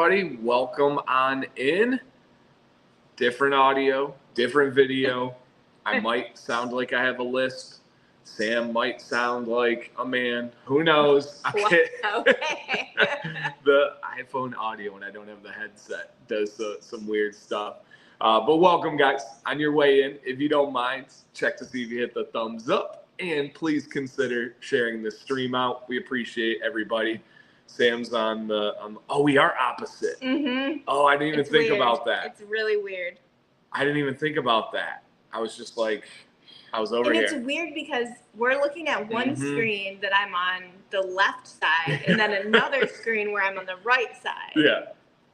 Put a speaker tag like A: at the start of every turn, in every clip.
A: everybody. Welcome on in. Different audio, different video. I might sound like I have a lisp. Sam might sound like a man. Who knows?
B: Okay.
A: The iPhone audio, when I don't have the headset, does some weird stuff. But welcome, guys. On your way in, if you don't mind, check to see if you hit the thumbs up. And please consider sharing this stream out. We appreciate everybody. Sam's on the oh, we are opposite.
B: Mm-hmm.
A: Oh, I didn't even think about that.
B: It's really weird.
A: I didn't even think about that. I was just like, I was over
B: and
A: here.
B: It's weird because we're looking at one screen that I'm on the left side and then another screen where I'm on the right side.
A: Yeah.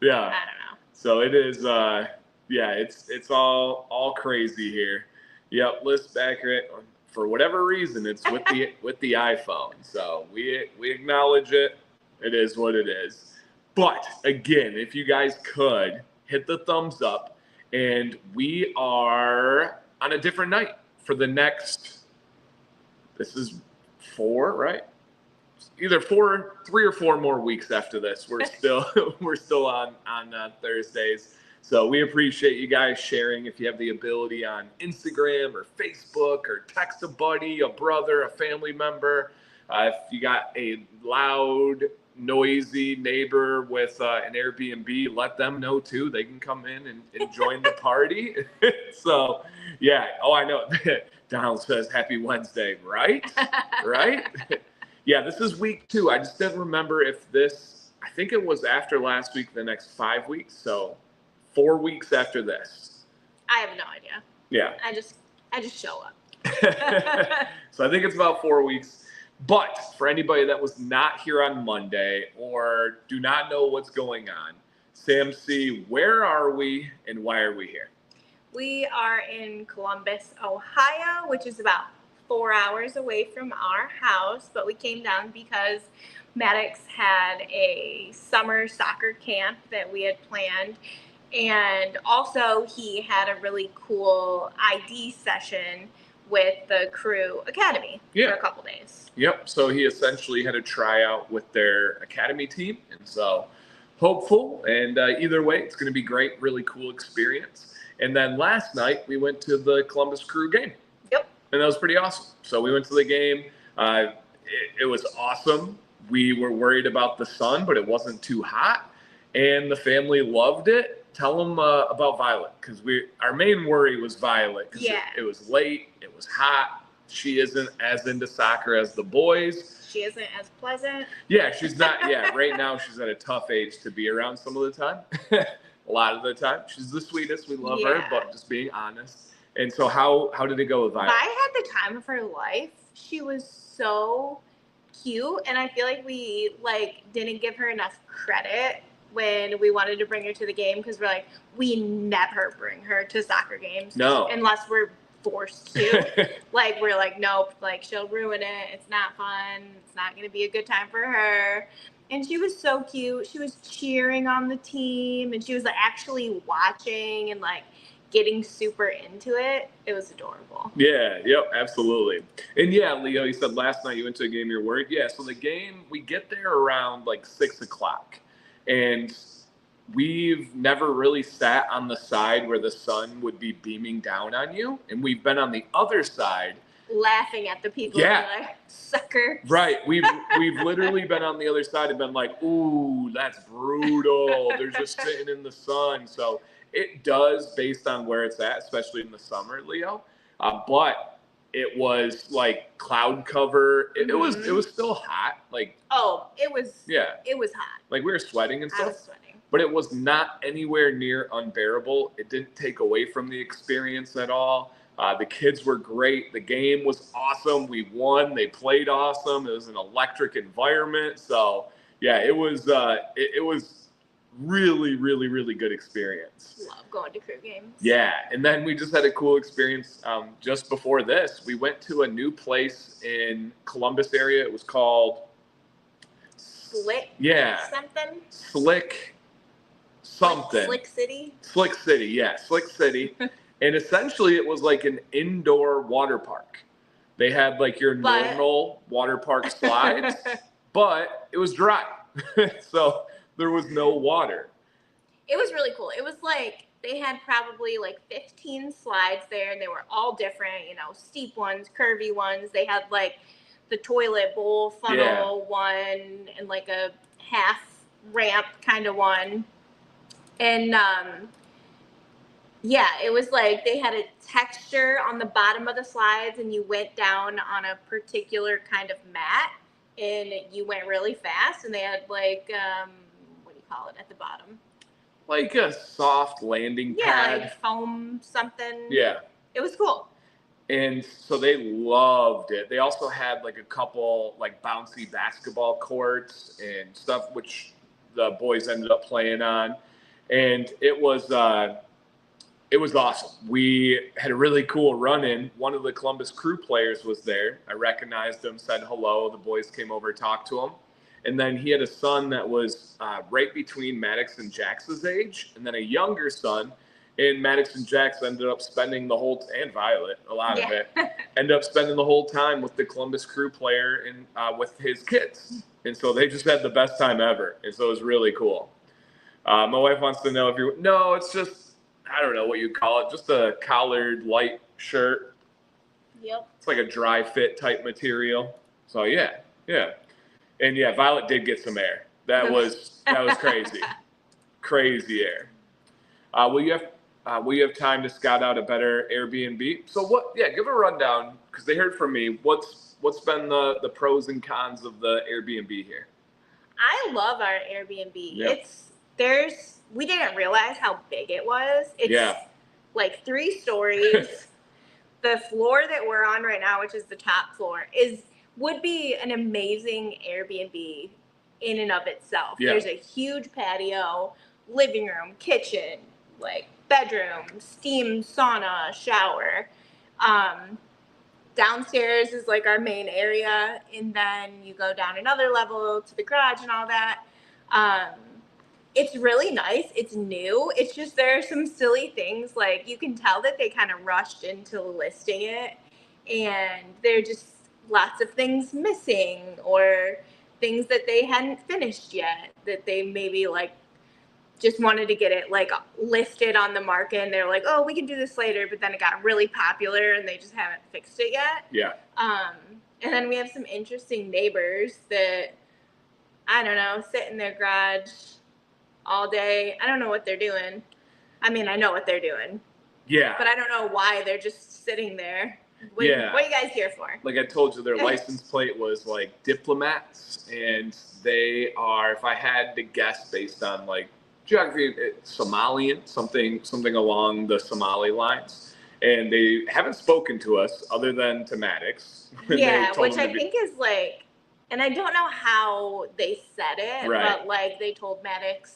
B: I don't know.
A: So it is, it's all crazy here. Yep, lisp accurate. For whatever reason, it's with the iPhone. So we acknowledge it. It is what it is. But again, if you guys could hit the thumbs up, and we are on a different night for the next. This is 4, right? Either 3 or 4 more weeks after this. We're still on Thursdays. So we appreciate you guys sharing. If you have the ability on Instagram or Facebook, or text a buddy, a brother, a family member. If you got a loud, noisy neighbor with an Airbnb, let them know too. They can come in and join the party. So, yeah. Oh, I know. Donald says, "Happy Wednesday," right? Right? Yeah, this is week 2. I just didn't remember if this. I think it was after last week. The next 5 weeks. So, 4 weeks after this.
B: I have no idea.
A: Yeah.
B: I just show up.
A: So I think it's about 4 weeks. But for anybody that was not here on Monday or do not know what's going on, Sam C., where are we and why are we here?
B: We are in Columbus, Ohio, which is about 4 hours away from our house. But we came down because Maddox had a summer soccer camp that we had planned. And also he had a really cool ID session with the Crew Academy for a couple days.
A: Yep. So he essentially had a tryout with their academy team. And so hopeful. And either way, it's going to be great. Really cool experience. And then last night we went to the Columbus Crew game.
B: Yep.
A: And that was pretty awesome. So we went to the game. It was awesome. We were worried about the sun, but it wasn't too hot. And the family loved it. Tell them about Violet, because our main worry was Violet.
B: Yeah.
A: It was late. It was hot. She isn't as into soccer as the boys.
B: She isn't as pleasant.
A: Yeah, she's not. Yeah, right now she's at a tough age to be around some of the time. A lot of the time. She's the sweetest. We love her, but just being honest. And so how did it go with Violet?
B: Vi had the time of her life. She was so cute, and I feel like we didn't give her enough credit when we wanted to bring her to the game, because we're like, we never bring her to soccer games.
A: No.
B: Unless we're forced to. We're like, nope, she'll ruin it. It's not fun. It's not going to be a good time for her. And she was so cute. She was cheering on the team, and she was actually watching and getting super into it. It was adorable.
A: Yeah, yep, absolutely. And yeah, Leo, you said last night you went to a game, you're worried. Yeah, so the game, we get there around 6 o'clock. And we've never really sat on the side where the sun would be beaming down on you. And we've been on the other side.
B: Laughing at the people who are like, suckers.
A: Right. We've literally been on the other side and been like, ooh, that's brutal. They're just sitting in the sun. So it does, based on where it's at, especially in the summer, Leo. But it was cloud cover. It was still hot. It
B: was hot.
A: We were sweating and stuff.
B: I was sweating.
A: But it was not anywhere near unbearable. It didn't take away from the experience at all. The kids were great. The game was awesome. We won. They played awesome. It was an electric environment. So yeah, it was really, really, really good experience.
B: Love going to Crew games.
A: Yeah, and then we just had a cool experience just before this. We went to a new place in Columbus area. It was called
B: Slick.
A: Yeah.
B: Something.
A: Slick. Something.
B: Slick City.
A: Slick City. Yeah, Slick City. And essentially, it was like an indoor water park. They had your normal water park slides, but it was dry. So there was no water.
B: It was really cool. It was like they had probably like 15 slides there, and they were all different, you know, steep ones, curvy ones. They had like the toilet bowl funnel one and like a half ramp kind of one. And yeah, it was like they had a texture on the bottom of the slides, and you went down on a particular kind of mat, and you went really fast. And they had like, what do you call it at the bottom?
A: Like a soft landing pad.
B: Like foam something.
A: Yeah.
B: It was cool.
A: And so they loved it. They also had like a couple like bouncy basketball courts and stuff, which the boys ended up playing on. And it was awesome. We had a really cool run-in. One of the Columbus Crew players was there. I recognized him, said hello. The boys came over, talked to him. And then he had a son that was right between Maddox and Jax's age, and then a younger son. And Maddox and Jax ended up spending the whole, and Violet, a lot of it, ended up spending the whole time with the Columbus Crew player and with his kids. And so they just had the best time ever. And so it was really cool. My wife wants to know if you're, no, it's just, I don't know what you call it, just a collared light shirt.
B: Yep.
A: It's like a dry fit type material. So yeah. And yeah, Violet did get some air. That was crazy. Crazy air. Will you have time to scout out a better Airbnb? So what? Yeah, give a rundown because they heard from me. What's been the pros and cons of the Airbnb here?
B: I love our Airbnb.
A: Yep.
B: We didn't realize how big it was. It's like 3 stories. The floor that we're on right now, which is the top floor, would be an amazing Airbnb in and of itself.
A: Yeah.
B: There's a huge patio, living room, kitchen, like bedroom, steam sauna, shower. Downstairs is like our main area, and then you go down another level to the garage and all that. It's really nice. It's new. It's just there are some silly things, like you can tell that they kind of rushed into listing it, and there are just lots of things missing or things that they hadn't finished yet that they maybe like just wanted to get it like listed on the market, and they're like, oh, we can do this later, but then it got really popular and they just haven't fixed it yet.
A: Yeah.
B: And then we have some interesting neighbors that, I don't know, sit in their garage all day. I don't know what they're doing. I mean, I know what they're doing.
A: Yeah.
B: But I don't know why they're just sitting there. What are you guys here for?
A: Like I told you, their license plate was like diplomats, and they are, if I had to guess based on like geography, Somalian, something along the Somali lines. And they haven't spoken to us other than to Maddox.
B: Yeah, which I think is like, and I don't know how they said it, but like they told Maddox,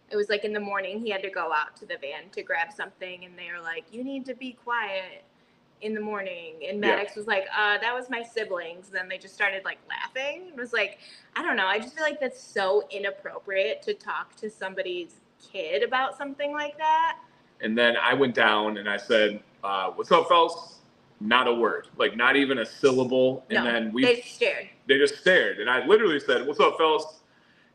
B: it was like in the morning he had to go out to the van to grab something, and they were like, you need to be quiet in the morning. And Maddox was like, that was my siblings. And then they just started like laughing. It was like, I don't know. I just feel like that's so inappropriate to talk to somebody's kid about something like that.
A: And then I went down and I said, what's up, fellas? Not a word, like not even a syllable. And then they
B: stared.
A: They just stared. And I literally said, what's up, fellas?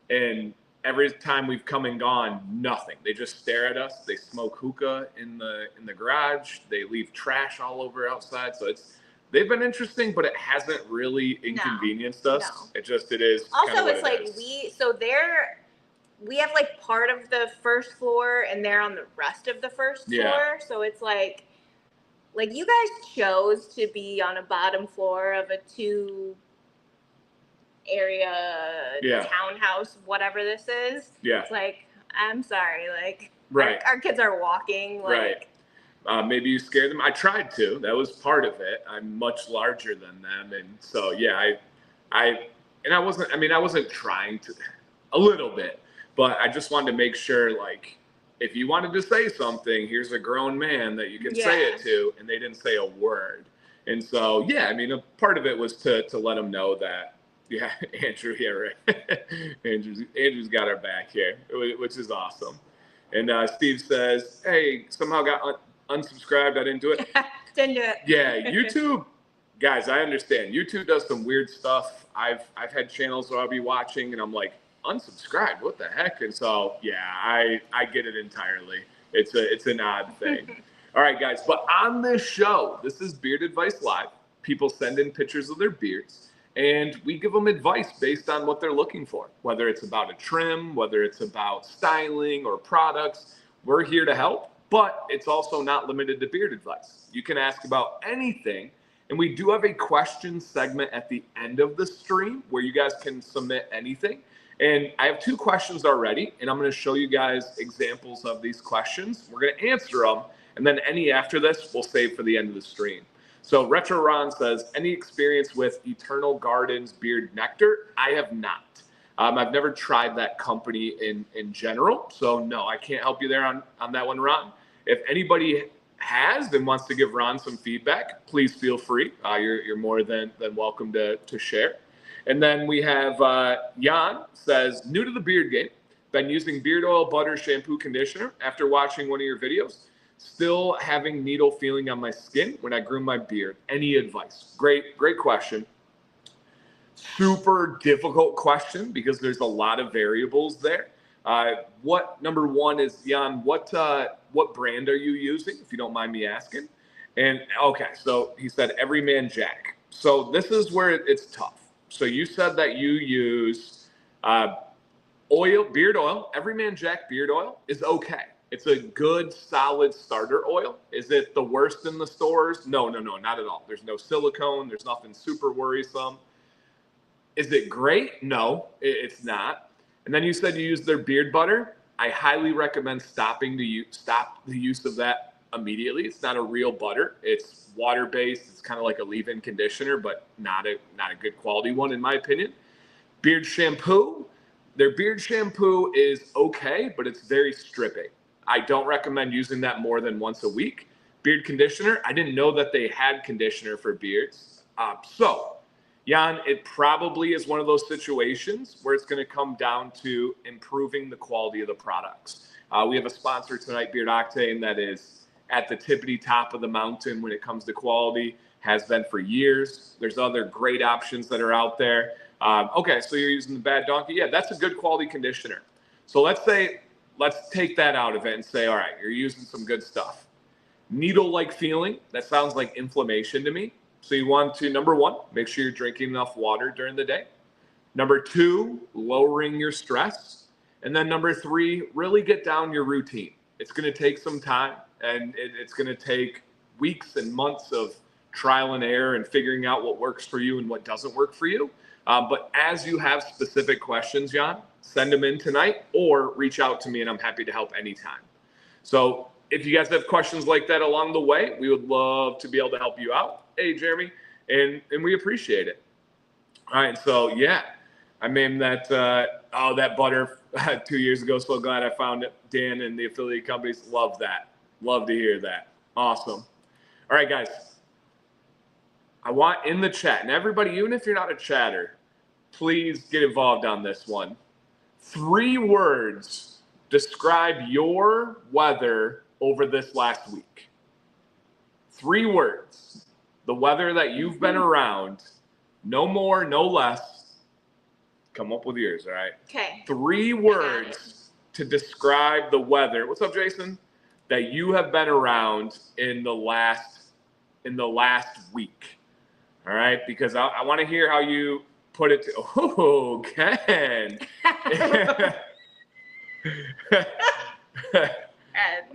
A: And every time we've come and gone, nothing. They just stare at us. They smoke hookah in the garage. They leave trash all over outside. So they've been interesting, but it hasn't really inconvenienced us. No. It is.
B: Also, it's like we have like part of the first floor, and they're on the rest of the first floor. So it's like you guys chose to be on a bottom floor of a 2 area townhouse, whatever this is. Yeah. It's like, I'm sorry, like our kids are walking. Like,
A: maybe you scared them. I tried to. That was part of it. I'm much larger than them, and so I wasn't trying to, a little bit, but I just wanted to make sure, like, if you wanted to say something, here's a grown man that you can say it to, and they didn't say a word. And so a part of it was to let them know that. Yeah, Andrew. Yeah, right. Andrew's got our back here, which is awesome. And Steve says, "Hey, somehow got unsubscribed. I didn't do it.
B: Didn't do it.
A: Yeah, YouTube, guys. I understand. YouTube does some weird stuff. I've had channels where I'll be watching, and I'm like, unsubscribed. What the heck? And so, yeah, I get it entirely. It's an odd thing. All right, guys. But on this show, this is Beard Advice Live. People send in pictures of their beards, and we give them advice based on what they're looking for, whether it's about a trim, whether it's about styling or products. We're here to help, but it's also not limited to beard advice. You can ask about anything, and we do have a question segment at the end of the stream where you guys can submit anything. And I have 2 questions already, and I'm going to show you guys examples of these questions. We're going to answer them, and then any after this we'll save for the end of the stream. So Retro Ron says, any experience with Eternal Gardens Beard Nectar? I have not. I've never tried that company in general. So no, I can't help you there on that one, Ron. If anybody has and wants to give Ron some feedback, please feel free. You're more than welcome to share. And then we have Jan says, new to the beard game, been using beard oil, butter, shampoo, conditioner after watching one of your videos. Still having needle feeling on my skin when I groom my beard. Any advice? Great question. Super difficult question because there's a lot of variables there. Number one is, Jan, what brand are you using, if you don't mind me asking? And okay, so he said Everyman Jack. So this is where it's tough. So you said that you use beard oil. Everyman Jack beard oil is okay. It's a good, solid starter oil. Is it the worst in the stores? No, not at all. There's no silicone. There's nothing super worrisome. Is it great? No, it's not. And then you said you use their beard butter. I highly recommend stop the use of that immediately. It's not a real butter. It's water-based. It's kind of like a leave-in conditioner, but not a good quality one, in my opinion. Beard shampoo. Their beard shampoo is okay, but it's very stripping. I don't recommend using that more than once a week. Beard conditioner, I didn't know that they had conditioner for beards. So, Jan, it probably is one of those situations where it's going to come down to improving the quality of the products. We have a sponsor tonight, Beard Octane, that is at the tippity top of the mountain when it comes to quality, has been for years. There's other great options that are out there. Okay, so you're using the Bad Donkey. Yeah, that's a good quality conditioner. So let's take that out of it and say, all right, you're using some good stuff. Needle-like feeling, that sounds like inflammation to me. So you want to, number 1, make sure you're drinking enough water during the day. Number 2, lowering your stress. And then number 3, really get down your routine. It's going to take some time, and it's going to take weeks and months of trial and error and figuring out what works for you and what doesn't work for you. But as you have specific questions, Jan, send them in tonight or reach out to me, and I'm happy to help anytime. So if you guys have questions like that along the way, we would love to be able to help you out. Hey, Jeremy, and we appreciate it. All right, so yeah, I named that that butter 2 years ago. So glad I found it. Dan and the affiliate companies love that. Love to hear that. Awesome. All right, guys. I want in the chat, and everybody, even if you're not a chatter, please get involved on this one. 3 words describe your weather over this last week. 3 words. The weather that you've been around, no more, no less. Come up with yours, all right?
B: Okay.
A: 3 words to describe the weather. What's up, Jason? That you have been around in the last week. All right, because I want to hear how you put it. Oh, Ken.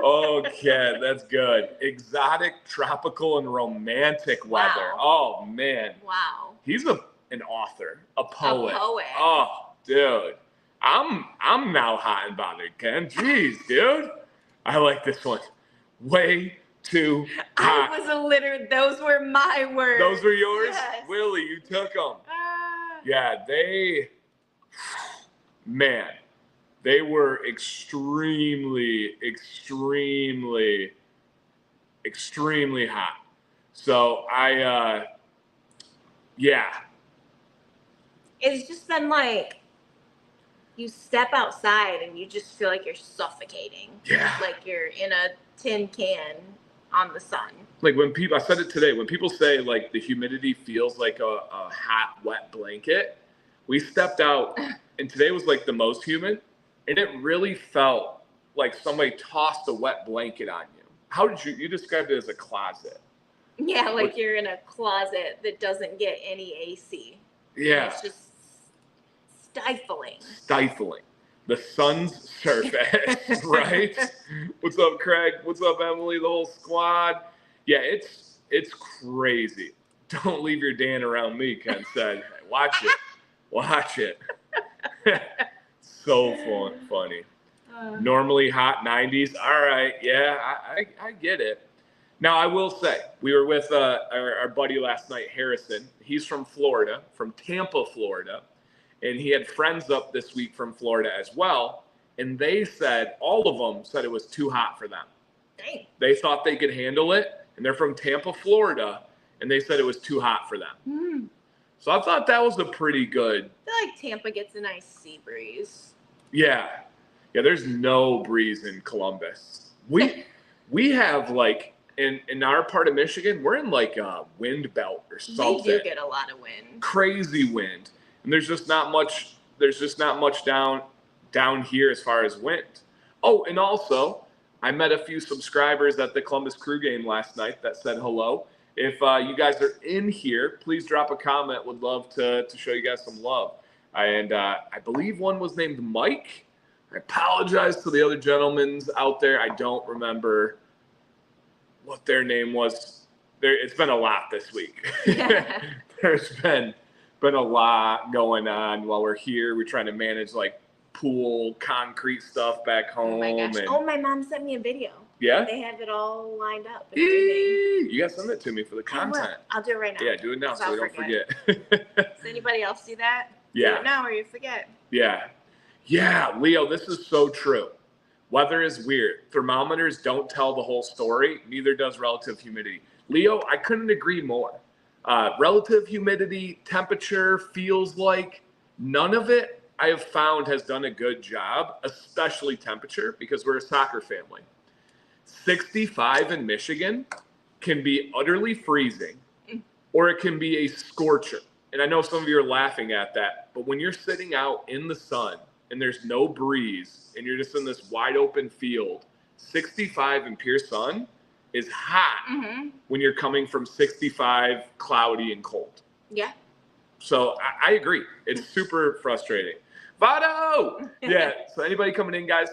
A: Oh, Ken, that's good. Exotic, tropical, and romantic weather.
B: Wow.
A: Oh, man.
B: Wow.
A: He's an author, a poet.
B: A poet.
A: Oh, dude. I'm now hot and bothered, Ken. Jeez, dude. I like this one. Way too hot.
B: I was illiterate. Those were my words.
A: Those were yours?
B: Yes.
A: Willie, you took them. Yeah, they were extremely, extremely, extremely hot. So
B: It's just been like, you step outside and you just feel like you're suffocating.
A: Yeah.
B: Like you're in a tin can on the sun.
A: Like when people, I said it today, when people say like the humidity feels like a hot, wet blanket, we stepped out and today was like the most humid, and it really felt like somebody tossed a wet blanket on you. How did you described it as a closet?
B: Yeah, like you're in a closet that doesn't get any AC.
A: Yeah.
B: And it's just stifling.
A: Stifling. The sun's surface, right? What's up, Craig? What's up, Emily? The whole squad. Yeah, it's crazy. Don't leave your Dan around me, Ken said. Watch it. Watch it. So funny. Normally hot 90s. All right, yeah, I get it. Now, I will say, we were with our buddy last night, Harrison. He's from Florida, from Tampa, Florida. And he had friends up this week from Florida as well. And they said, all of them said it was too hot for them.
B: Dang.
A: They thought they could handle it. And they're from Tampa, Florida. And they said it was too hot for them. So I thought that was a pretty good.
B: I feel like Tampa gets a nice sea breeze.
A: Yeah. Yeah, there's no breeze in Columbus. We have like, in our part of Michigan, we're in like a wind belt or something.
B: We do get a lot of wind.
A: Crazy wind. And there's just not much down here as far as wind. Oh, and also, I met a few subscribers at the Columbus Crew game last night that said hello. If you guys are in here, please drop a comment. Would love to show you guys some love. And I believe one was named Mike. I apologize to the other gentlemen out there. I don't remember what their name was. It's been a lot this week.
B: Yeah.
A: There's been a lot going on while we're here. We're trying to manage like pool, concrete stuff back home.
B: Oh my gosh.
A: And,
B: my mom sent me a video.
A: Yeah?
B: They have it all lined up.
A: You got to send it to me for the
B: I will.
A: content.
B: I'll do it right now.
A: Yeah, do it now so we don't forget.
B: Does anybody else see that?
A: Yeah.
B: Do it now or you forget.
A: Yeah. Yeah, Leo, this is so true. Weather is weird. Thermometers don't tell the whole story. Neither does relative humidity. Leo, I couldn't agree more. Relative humidity, temperature, feels like none of it I have found has done a good job, especially temperature, because we're a soccer family. 65 in Michigan can be utterly freezing, or it can be a scorcher. And I know some of you are laughing at that, but when you're sitting out in the sun and there's no breeze and you're just in this wide open field, 65 in pure sun is hot when you're coming from 65 cloudy and cold.
B: Yeah.
A: So I agree. It's super frustrating. Vado! Yeah. So anybody coming in, guys,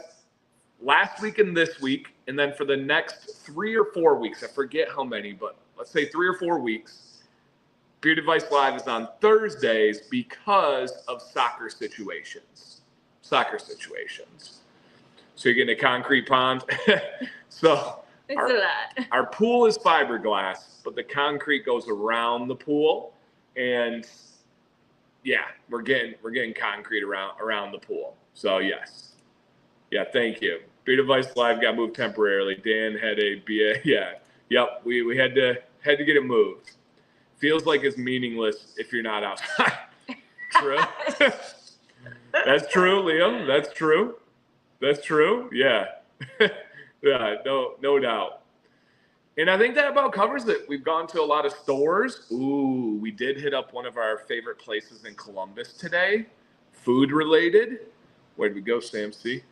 A: last week and this week, and then for the next 3 or 4 weeks, I forget how many, but let's say 3 or 4 weeks, Beer Device Live is on Thursdays because of soccer situations. So you're getting a concrete pond. So our pool is fiberglass, but the concrete goes around the pool, and yeah, we're getting concrete around the pool. So yes. Yeah, thank you. Beer Device Live got moved temporarily. Dan had a BA. Yeah. Yep. We had to get it moved. Feels like it's meaningless if you're not outside. True. That's true, Liam. That's true. Yeah. Yeah, no doubt. And I think that about covers it. We've gone to a lot of stores. Ooh, we did hit up one of our favorite places in Columbus today. Food related. Where did we go, Sam C?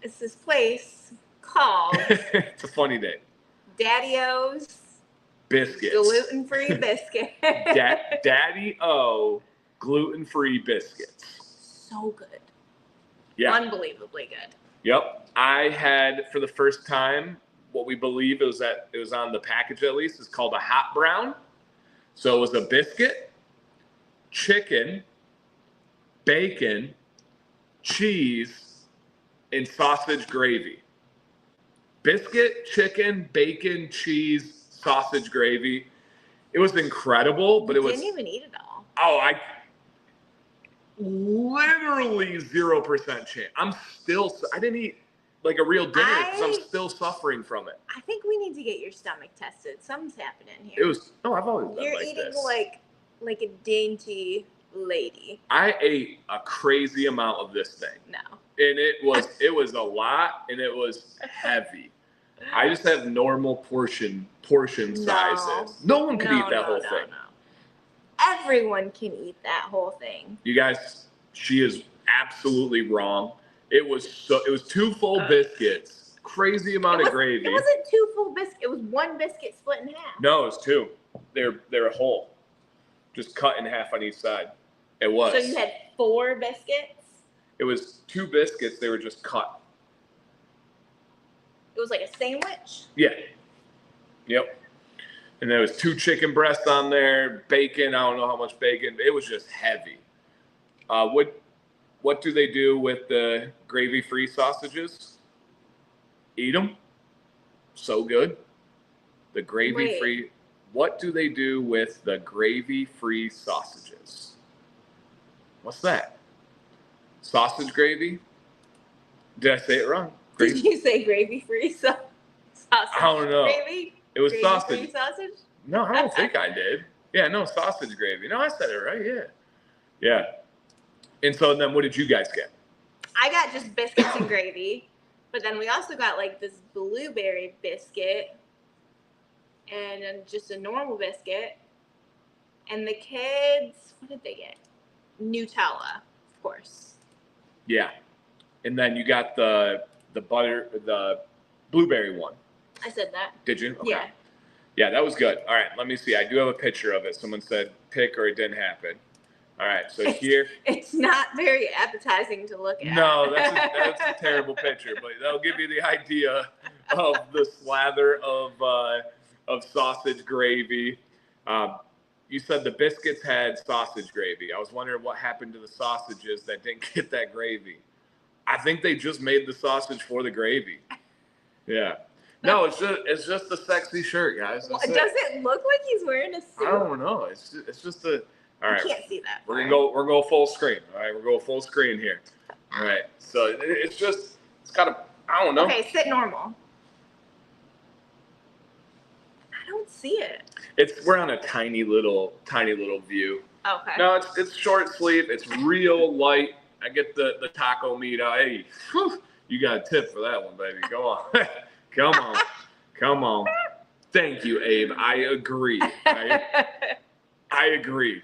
B: It's this place called
A: It's a funny name.
B: Daddy-O's
A: Biscuits.
B: Gluten-free biscuit.
A: Daddy-O gluten-free biscuits.
B: So good.
A: Yeah.
B: Unbelievably good.
A: Yep. I had, for the first time, what we believe it was on the package at least, is called a hot brown. So it was a biscuit, chicken, bacon, cheese, and sausage gravy. Biscuit, chicken, bacon, cheese, sausage gravy. It was incredible, but
B: you didn't even eat it all.
A: Oh, I literally 0% chance. I didn't eat like a real dinner because I'm still suffering from it.
B: I think we need to get your stomach tested. Something's happening here.
A: I've always been
B: You're
A: like
B: eating
A: this.
B: like a dainty lady.
A: I ate a crazy amount of this thing.
B: No.
A: And it was a lot, and it was heavy. I just have normal portion sizes. No one could eat that whole thing.
B: No. Everyone can eat that whole thing.
A: You guys, She is absolutely wrong. It was 2 full biscuits, crazy amount of gravy.
B: It wasn't 2 full biscuits. It was 1 biscuit split in half.
A: No, it was 2. They're whole, just cut in half on each side. It was.
B: So you had 4 biscuits?
A: It was 2 biscuits. They were just cut.
B: It was like a sandwich?
A: Yeah. Yep. And there was 2 chicken breasts on there, bacon. I don't know how much bacon. It was just heavy. What do they do with the gravy-free sausages? Eat them. So good. The gravy-free.
B: Wait.
A: What do they do with the gravy-free sausages? What's that? Sausage gravy? Did I say it wrong?
B: Did you say gravy-free sausage?
A: I don't know.
B: Gravy?
A: It was
B: Gravy-free
A: sausage.
B: sausage?
A: No, I don't think I did. Yeah, no, sausage gravy. No, I said it right. Yeah. Yeah. And so then what did you guys get?
B: I got just biscuits and gravy. But then we also got like this blueberry biscuit and then just a normal biscuit. And the kids, what did they get? Nutella, of course.
A: Yeah. And then you got the blueberry one.
B: I said that.
A: Did you? Okay.
B: Yeah.
A: Yeah, that was good. All right, let me see. I do have a picture of it. Someone said pick or it didn't happen. All right, so here.
B: It's not very appetizing to look at.
A: No, that's a terrible picture, but that'll give you the idea of the slather of sausage gravy. You said the biscuits had sausage gravy. I was wondering what happened to the sausages that didn't get that gravy. I think they just made the sausage for the gravy. Yeah. No, it's just a sexy shirt, guys.
B: Does it look like he's wearing a suit?
A: I don't know. It's just a. All right.
B: I can't see that.
A: We're gonna go full screen. All right, we're going full screen here. All right. So it's got a. I don't know.
B: Okay, sit normal. I don't see it.
A: We're on a tiny little view.
B: Okay.
A: No, it's short sleeve. It's real light. I get the taco meat out. Hey, whew, you got a tip for that one, baby. Go on. Come on. Thank you, Abe. I agree. I agree.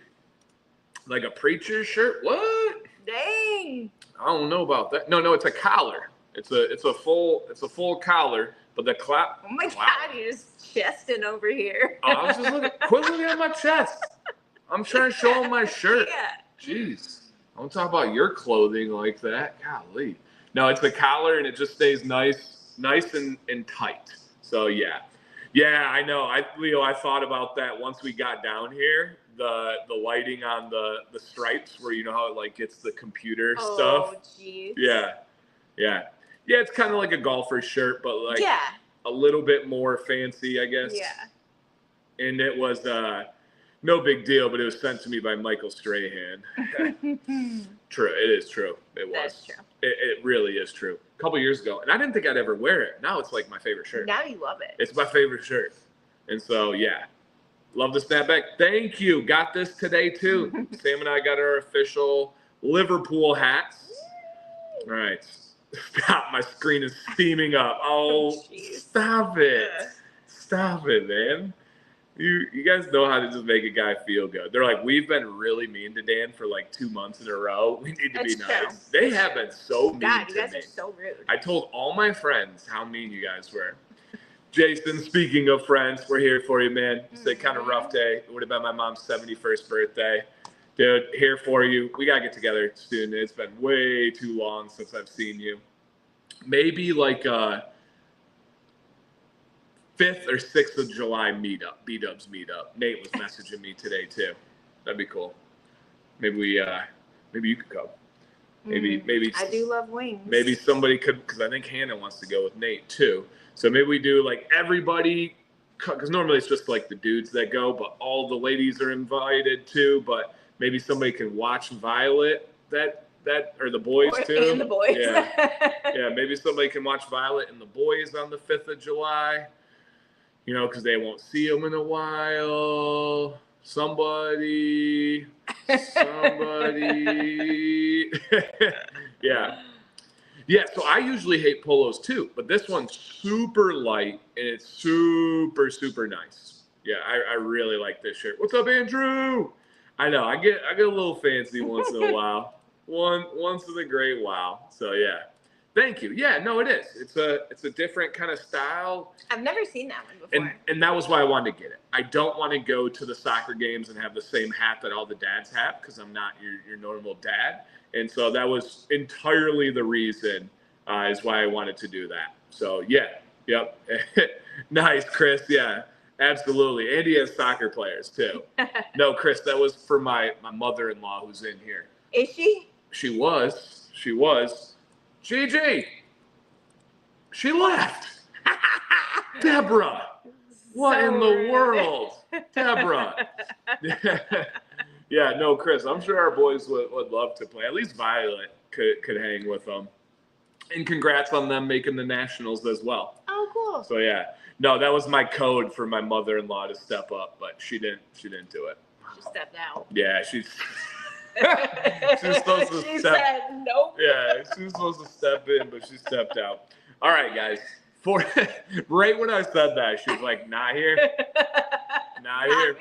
A: Like a preacher's shirt? What?
B: Dang.
A: I don't know about that. No, it's a collar. It's a full collar, but the clap.
B: Oh my God, you're just chesting over here.
A: Oh, I was just quit looking at my chest. I'm trying to show them my shirt.
B: Yeah.
A: Jeez. Don't talk about your clothing like that. Golly. No, it's the collar and it just stays nice and tight. So yeah. Yeah, I know. Leo, I thought about that once we got down here. The lighting on the stripes where you know how it like gets the computer stuff.
B: Oh jeez.
A: Yeah. Yeah, it's kind of like a golfer shirt, but like a little bit more fancy, I guess.
B: Yeah.
A: And it was no big deal, but it was sent to me by Michael Strahan. True, it is true. It was.
B: That's true.
A: It really is true. A couple years ago, and I didn't think I'd ever wear it. Now it's like my favorite shirt.
B: Now you love it.
A: It's my favorite shirt. And so, yeah. Love the snapback. Thank you. Got this today, too. Sam and I got our official Liverpool hats. All right. Stop. My screen is steaming up. Oh, stop it. Stop it, man. You guys know how to just make a guy feel good. They're like, we've been really mean to Dan for like 2 months in a row. We need to be nice. They have been so mean to me.
B: God, you guys are so rude.
A: I told all my friends how mean you guys were. Jason, speaking of friends, we're here for you, man. It's a kind of rough day. It would have been my mom's 71st birthday. Dude, here for you. We got to get together soon. It's been way too long since I've seen you. Maybe like 5th or 6th of July meetup, B-Dubs meetup. Nate was messaging me today, too. That'd be cool. Maybe you could come. Maybe
B: I do love wings.
A: Maybe somebody could, because I think Hannah wants to go with Nate, too. So maybe we do like everybody, because normally it's just like the dudes that go, but all the ladies are invited too. But maybe somebody can watch Violet or the boys too.
B: And the boys.
A: Yeah, maybe somebody can watch Violet and the boys on the 5th of July. You know, because they won't see them in a while. Somebody. Yeah. Yeah, so I usually hate polos too, but this one's super light and it's super, super nice. Yeah, I really like this shirt. What's up, Andrew? I know, I get a little fancy once in a while. once in a great while. So yeah. Thank you. Yeah, no, it is. It's a different kind of style.
B: I've never seen that one before.
A: And that was why I wanted to get it. I don't want to go to the soccer games and have the same hat that all the dads have because I'm not your normal dad. And so that was entirely the reason is why I wanted to do that. So yeah, yep. Nice, Chris. Yeah, absolutely. And he has soccer players too. No, Chris, that was for my mother-in-law who's in here.
B: Is she?
A: She was. Gigi, she left. Deborah, what in the world? Deborah. Yeah, no, Chris, I'm sure our boys would love to play. At least Violet could hang with them. And congrats on them making the nationals as well.
B: Oh, cool.
A: So yeah, no, that was my code for my mother-in-law to step up, but she didn't do it.
B: She stepped out.
A: Yeah, she's supposed to
B: she
A: step.
B: said nope.
A: Yeah, she was supposed to step in, but she stepped out. All right, guys. Right when I said that, she was like, "Not here, not here."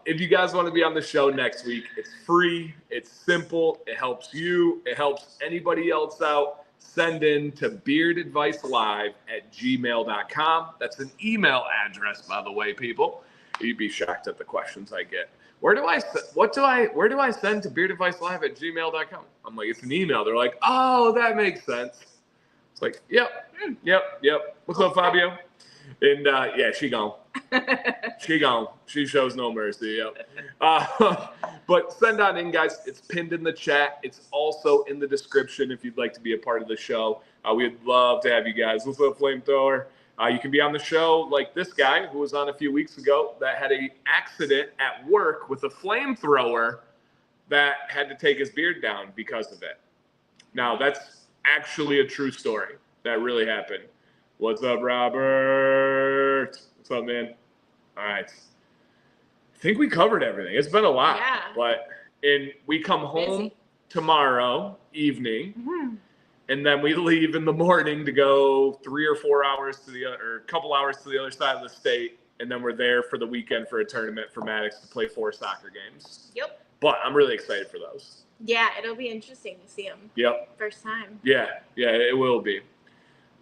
A: If you guys want to be on the show next week, it's free. It's simple. It helps you. It helps anybody else out. Send in to beardadvicelive@gmail.com. That's an email address, by the way, people. You'd be shocked at the questions I get. Where do I send to beardadvicelive@gmail.com? I'm like, it's an email. They're like, oh, that makes sense. It's like, yep. What's up, Fabio? And yeah, she gone. She gone. She shows no mercy. Yep. But send on in, guys. It's pinned in the chat. It's also in the description if you'd like to be a part of the show. We'd love to have you guys. What's up, Flamethrower? You can be on the show like this guy who was on a few weeks ago that had an accident at work with a flamethrower that had to take his beard down because of it. Now, that's actually a true story. That really happened. What's up, Robert? What's up, man? All right. I think we covered everything. It's been a lot.
B: Yeah.
A: But we come home tomorrow evening.
B: Mm-hmm.
A: And then we leave in the morning to go 3 or 4 hours to or a couple hours to the other side of the state. And then we're there for the weekend for a tournament for Maddox to play 4 soccer games.
B: Yep.
A: But I'm really excited for those.
B: Yeah, it'll be interesting to see them.
A: Yep.
B: First time.
A: Yeah, it will be.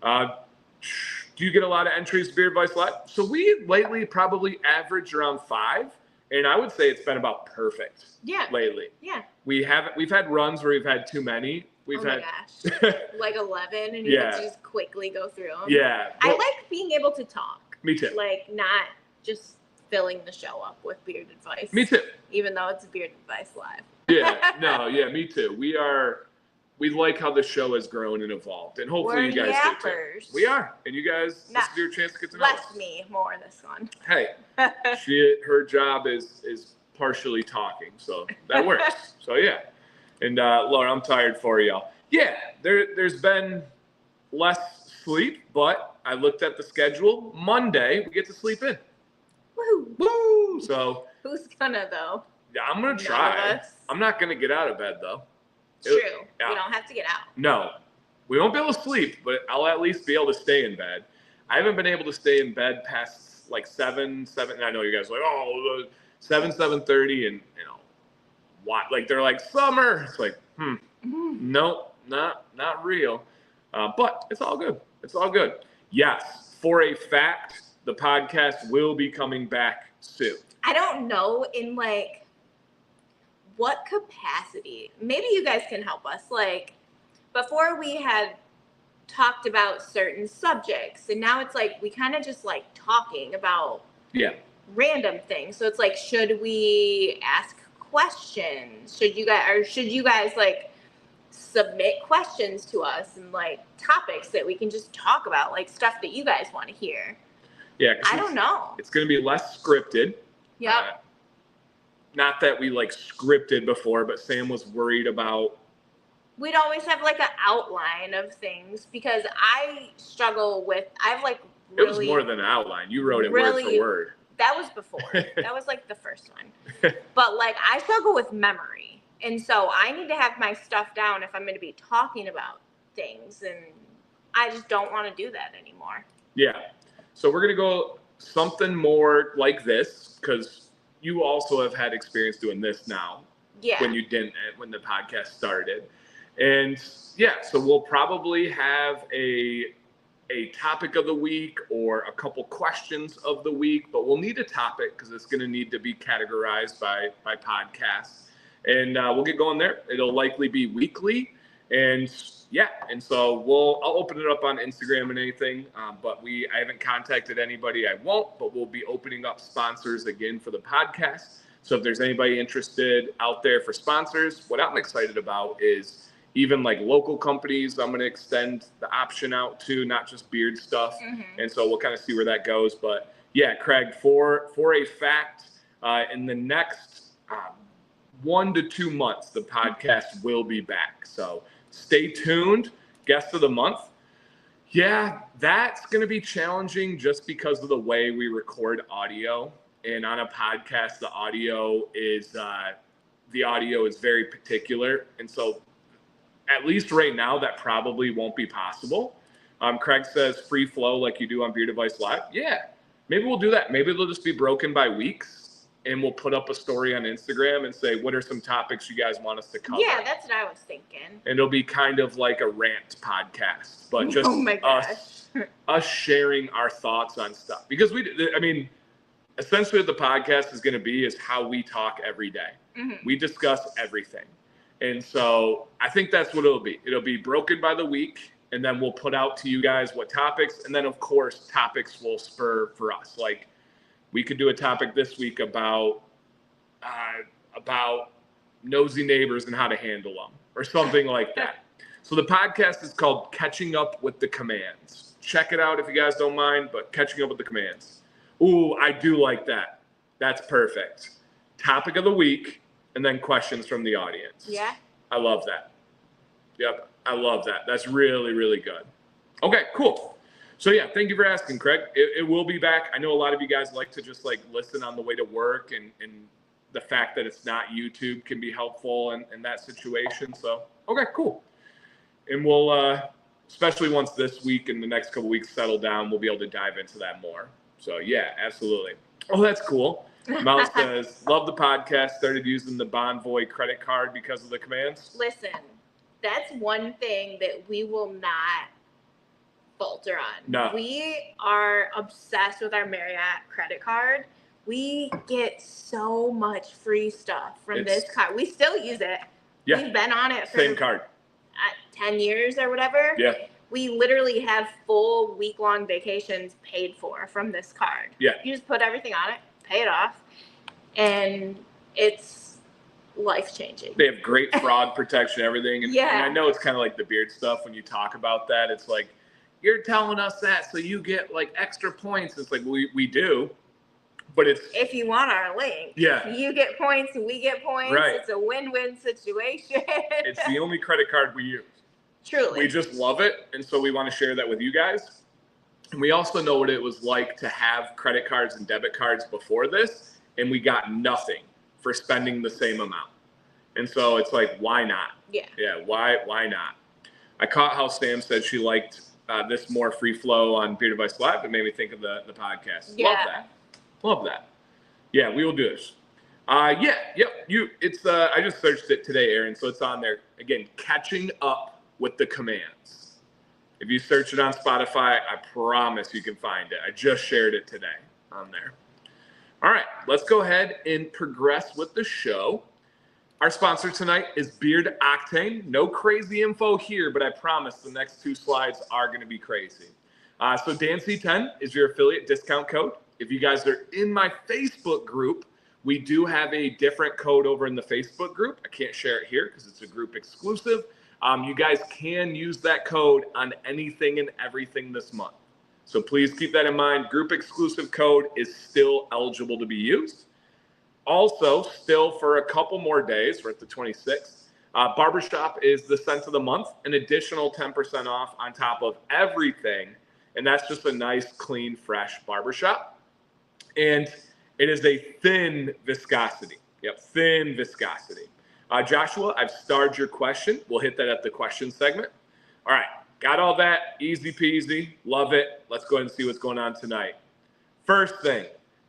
A: Do you get a lot of entries to Beard Advice Live? So we lately probably average around 5. And I would say it's been about perfect.
B: Yeah.
A: Lately.
B: Yeah.
A: We've had runs where we've had too many.
B: Oh my gosh. Like 11 and you can just quickly go through them.
A: Yeah.
B: I like being able to talk.
A: Me too.
B: Like not just filling the show up with Beard Advice.
A: Me too.
B: Even though it's Beard Advice Live.
A: Yeah, me too. We like how the show has grown and evolved. And hopefully you guys do too. We are. And you guys, this is your chance to get to know us.
B: Less me, more this one.
A: Hey, her job is partially talking, so that works. So yeah. And Laura, I'm tired for y'all. Yeah, there's been less sleep, but I looked at the schedule. Monday, we get to sleep in. Woo! So
B: who's gonna though?
A: Yeah, I'm gonna try. I'm not gonna get out of bed though.
B: True. Yeah. You don't have to get out.
A: No, we won't be able to sleep, but I'll at least be able to stay in bed. I haven't been able to stay in bed past like 7. I know you guys are like 7:30, and what? Like they're like summer. It's like no, not real. But it's all good. It's all good. Yes, for a fact, the podcast will be coming back soon.
B: I don't know in like what capacity. Maybe you guys can help us. Like before we had talked about certain subjects, and now it's like we kind of just like talking about random things. So it's like, should we ask questions? Should you guys like submit questions to us and like topics that we can just talk about, like stuff that you guys want to hear?
A: Yeah,
B: I don't know.
A: It's going to be less scripted.
B: Yep.
A: Not that we like scripted before, but Sam was worried about.
B: We'd always have like an outline of things because I struggle with. I've like really.
A: It was more than an outline. You wrote it word for word.
B: That was before. That was like the first one. But like I struggle with memory, and so I need to have my stuff down if I'm going to be talking about things, and I just don't want to do that anymore.
A: Yeah. So we're going to go something more like this because you also have had experience doing this now.
B: Yeah.
A: when the podcast started. And yeah, so we'll probably have a topic of the week or a couple questions of the week, but we'll need a topic because it's going to need to be categorized by podcasts. And we'll get going there. It'll likely be weekly. And yeah, and so I'll open it up on Instagram and anything, but I haven't contacted anybody. I won't, but we'll be opening up sponsors again for the podcast. So if there's anybody interested out there for sponsors, what I'm excited about is even like local companies, I'm going to extend the option out to, not just beard stuff.
B: Mm-hmm.
A: And so we'll kind of see where that goes. But yeah, Craig, for a fact, in the next 1 to 2 months, the podcast will be back. So stay tuned. Guest of the month. Yeah, that's going to be challenging just because of the way we record audio. And on a podcast, the audio is very particular. And so at least right now, that probably won't be possible. Craig says free flow like you do on Beard Advice Live. Yeah, maybe we'll do that. Maybe it'll just be broken by weeks, and we'll put up a story on Instagram and say, what are some topics you guys want us to cover?
B: Yeah, that's what I was thinking.
A: And it'll be kind of like a rant podcast, but just us sharing our thoughts on stuff. Because essentially what the podcast is going to be is how we talk every day.
B: Mm-hmm.
A: We discuss everything. And so I think that's what it'll be. It'll be broken by the week, and then we'll put out to you guys what topics. And then, of course, topics will spur for us. Like, we could do a topic this week about nosy neighbors and how to handle them or something like that. So the podcast is called Catching Up with the Commands. Check it out if you guys don't mind, but Catching Up with the Commands. Ooh, I do like that. That's perfect. Topic of the week, and then questions from the audience.
B: Yeah.
A: I love that. Yep, I love that. That's really, really good. Okay, cool. So yeah, thank you for asking, Craig. It will be back. I know a lot of you guys like to just like listen on the way to work, and the fact that it's not YouTube can be helpful in that situation. So, okay, cool. And we'll, especially once this week and the next couple weeks settle down, we'll be able to dive into that more. So yeah, absolutely. Oh, that's cool. Mouse says, love the podcast, started using the Bonvoy credit card because of the commands.
B: Listen, that's one thing that we will not falter on.
A: No.
B: We are obsessed with our Marriott credit card. We get so much free stuff from this card. We still use it.
A: Yeah.
B: We've been on it for
A: same card.
B: 10 years or whatever.
A: Yeah.
B: We literally have full week-long vacations paid for from this card.
A: Yeah.
B: You just put everything on it, pay it off, and it's life-changing.
A: They have great fraud protection, everything. And,
B: yeah.
A: And I know it's kind of like the beard stuff when you talk about that. It's like, you're telling us that so you get like extra points. It's like, we do. But it's
B: if you want our link,
A: yeah,
B: you get points, we get points.
A: Right.
B: It's a win-win situation.
A: It's the only credit card we use.
B: Truly.
A: We just love it, and so we want to share that with you guys. And we also know what it was like to have credit cards and debit cards before this, and we got nothing for spending the same amount. And so it's like, why not?
B: Yeah.
A: Yeah, why not? I caught how Sam said she liked this more free flow on Beard Advice Live. It made me think of the podcast.
B: Yeah.
A: Love that. Yeah, we will do this. I just searched it today, Aaron, so it's on there. Again, Catching Up with the Commands. If you search it on Spotify, I promise you can find it. I just shared it today on there. All right, let's go ahead and progress with the show. Our sponsor tonight is Beard Octane. No crazy info here, but I promise the next 2 slides are going to be crazy. So DanC10 is your affiliate discount code. If you guys are in my Facebook group, we do have a different code over in the Facebook group. I can't share it here because it's a group exclusive. You guys can use that code on anything and everything this month. So please keep that in mind. Group exclusive code is still eligible to be used. Also, still for a couple more days, we're at the 26th, Barbershop is the scent of the month, an additional 10% off on top of everything. And that's just a nice, clean, fresh barbershop. And it is a thin viscosity. Yep, thin viscosity. Joshua, I've starred your question. We'll hit that at the question segment. All right, got all that. Easy peasy. Love it. Let's go ahead and see what's going on tonight. First thing,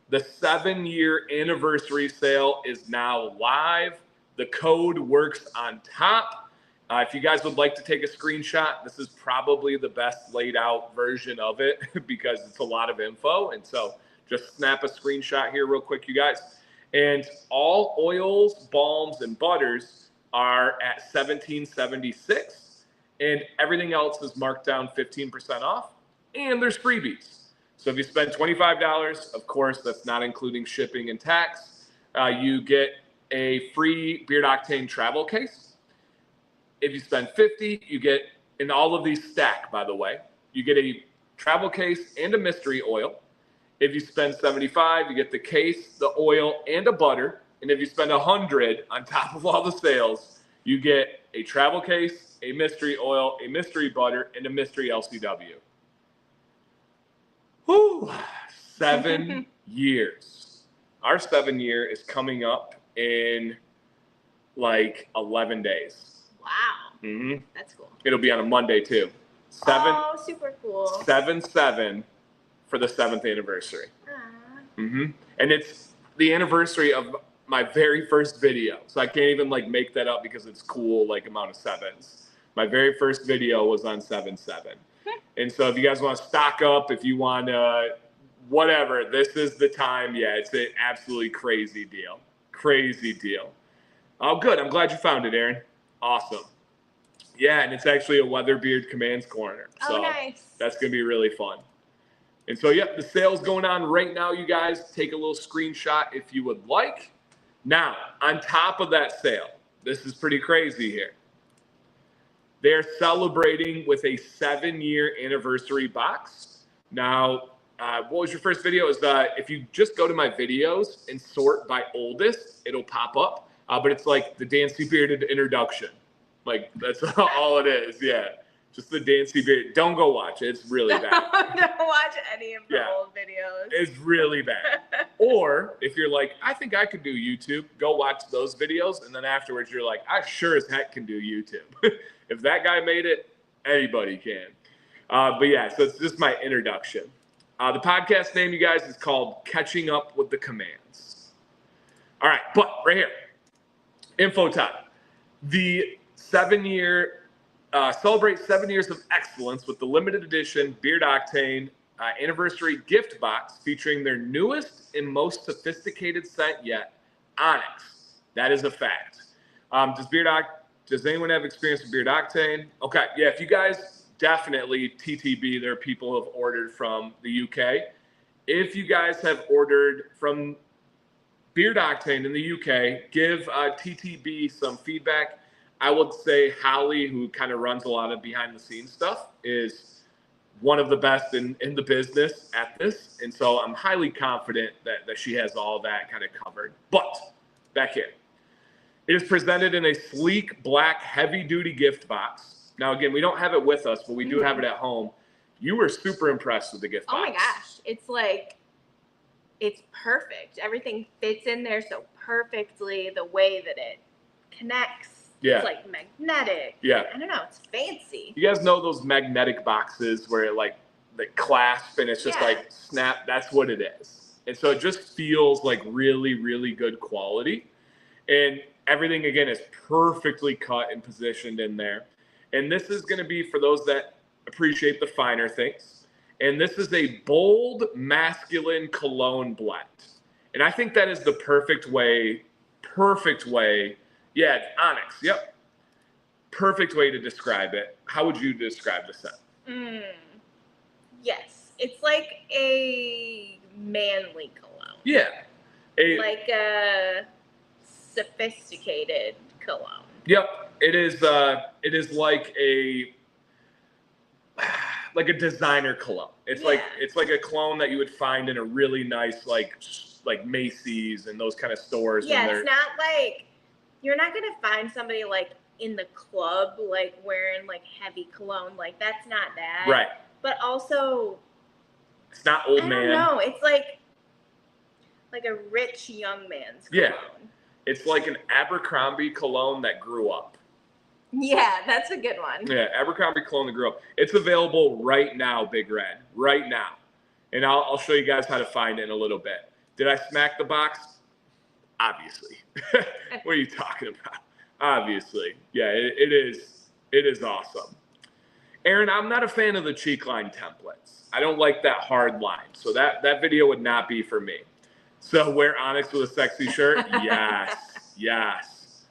A: the 7-year anniversary sale is now live. The code works on top. If you guys would like to take a screenshot, this is probably the best laid out version of it because it's a lot of info. And so just snap a screenshot here real quick, you guys. And all oils, balms, and butters are at $17.76. And everything else is marked down 15% off. And there's freebies. So if you spend $25, of course, that's not including shipping and tax, you get a free Beard Octane travel case. If you spend $50, you get, and all of these stack, by the way, you get a travel case and a mystery oil. If you spend $75, you get the case, the oil, and a butter. And if you spend $100 on top of all the sales, you get a travel case, a mystery oil, a mystery butter, and a mystery LCW. Whew, 7 years. Our 7-year is coming up in like 11 days.
B: Wow.
A: Mm-hmm.
B: That's cool.
A: It'll be on a Monday too.
B: Oh, super cool.
A: 7/7 for the 7th anniversary.
B: Aww.
A: And it's the anniversary of my very first video. So I can't even like make that up because it's cool, like amount of sevens. My very first video was on 7/7. And so if you guys want to stock up, if you want whatever, this is the time. Yeah, it's an absolutely crazy deal. Crazy deal. Oh, good. I'm glad you found it, Aaron. Awesome. Yeah, and it's actually a Weatherbeard Commands Corner. So
B: nice.
A: That's going to be really fun. And so, yeah, the sale's going on right now, you guys. Take a little screenshot if you would like. Now, on top of that sale, this is pretty crazy here. They're celebrating with a 7-year anniversary box. Now, what was your first video? Is if you just go to my videos and sort by oldest, it'll pop up. But it's like the Dancy Bearded introduction. Like, that's all it is. Yeah. Just the Dancy Beard. Don't go watch it. It's really bad.
B: Don't watch any of the old videos. It's
A: really bad. Or if you're like, I think I could do YouTube, go watch those videos. And then afterwards, you're like, I sure as heck can do YouTube. If that guy made it, anybody can. But yeah, so it's just my introduction. The podcast name, you guys, is called Catching Up with the Commands. All right, but right here, info time. The 7-year, celebrate 7 years of excellence with the limited edition Beard Octane anniversary gift box featuring their newest and most sophisticated scent yet, Onyx. That is a fact. Does anyone have experience with Beard Octane? Okay, yeah, if you guys definitely TTB, there are people who have ordered from the UK. If you guys have ordered from Beard Octane in the UK, give TTB some feedback. I would say Holly, who kind of runs a lot of behind the scenes stuff, is one of the best in the business at this. And so I'm highly confident that she has all that kind of covered. But back here. It is presented in a sleek, black, heavy-duty gift box. Now, again, we don't have it with us, but we do have it at home. You were super impressed with the gift box.
B: Oh, my gosh. It's like, it's perfect. Everything fits in there so perfectly. The way that it connects.
A: Yeah.
B: It's like magnetic.
A: Yeah.
B: I don't know. It's fancy.
A: You guys know those magnetic boxes where it like the clasp and it's just like snap? That's what it is. And so it just feels like really, really good quality. And everything, again, is perfectly cut and positioned in there. And this is going to be for those that appreciate the finer things. And this is a bold, masculine cologne blend. And I think that is the perfect way. Yeah, Onyx. Yep. Perfect way to describe it. How would you describe the scent?
B: Yes. It's like a manly cologne.
A: Yeah.
B: Like a sophisticated cologne.
A: Yep. It is like a designer cologne. It's like a cologne that you would find in a really nice like Macy's and those kind of stores.
B: Yeah, it's not like you're not gonna find somebody like in the club like wearing like heavy cologne. Like that's not that.
A: Right.
B: But also,
A: it's not old man.
B: I don't know. It's like a rich young man's cologne.
A: Yeah. It's like an Abercrombie cologne that grew up.
B: Yeah, that's a good one.
A: Yeah, Abercrombie cologne that grew up. It's available right now, Big Red. Right now. And I'll show you guys how to find it in a little bit. Did I smack the box? Obviously. What are you talking about? Obviously. Yeah, it is. It is awesome. Aaron, I'm not a fan of the cheek line templates. I don't like that hard line. So that video would not be for me. So wear Onyx with a sexy shirt? Yes. Yes.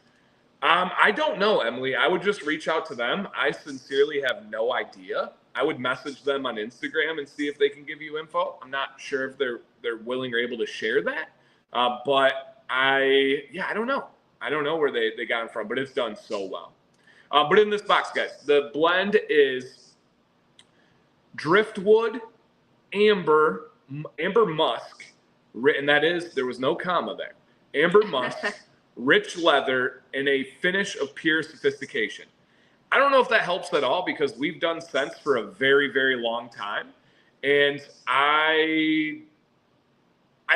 A: I don't know, Emily. I would just reach out to them. I sincerely have no idea. I would message them on Instagram and see if they can give you info. I'm not sure if they're willing or able to share that. But I don't know. I don't know where they got it from, but it's done so well. But in this box, guys, the blend is driftwood, amber musk, and that is, there was no comma there. Amber musk, rich leather, and a finish of pure sophistication. I don't know if that helps at all because we've done scents for a very, very long time. And I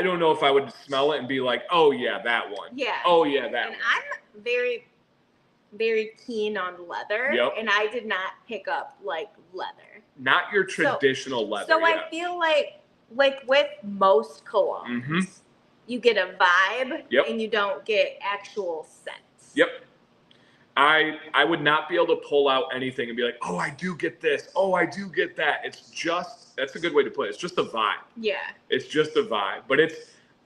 A: don't know if I would smell it and be like, oh yeah, that one.
B: Yeah.
A: Oh yeah, that
B: and
A: one.
B: I'm very, very keen on leather.
A: Yep.
B: And I did not pick up like leather.
A: Not your traditional leather.
B: So I feel like with most colognes, you get a vibe and you don't get actual scents.
A: Yep. I would not be able to pull out anything and be like, oh, I do get this. Oh, I do get that. It's just, that's a good way to put it. It's just a vibe. Yeah. It's just a vibe. But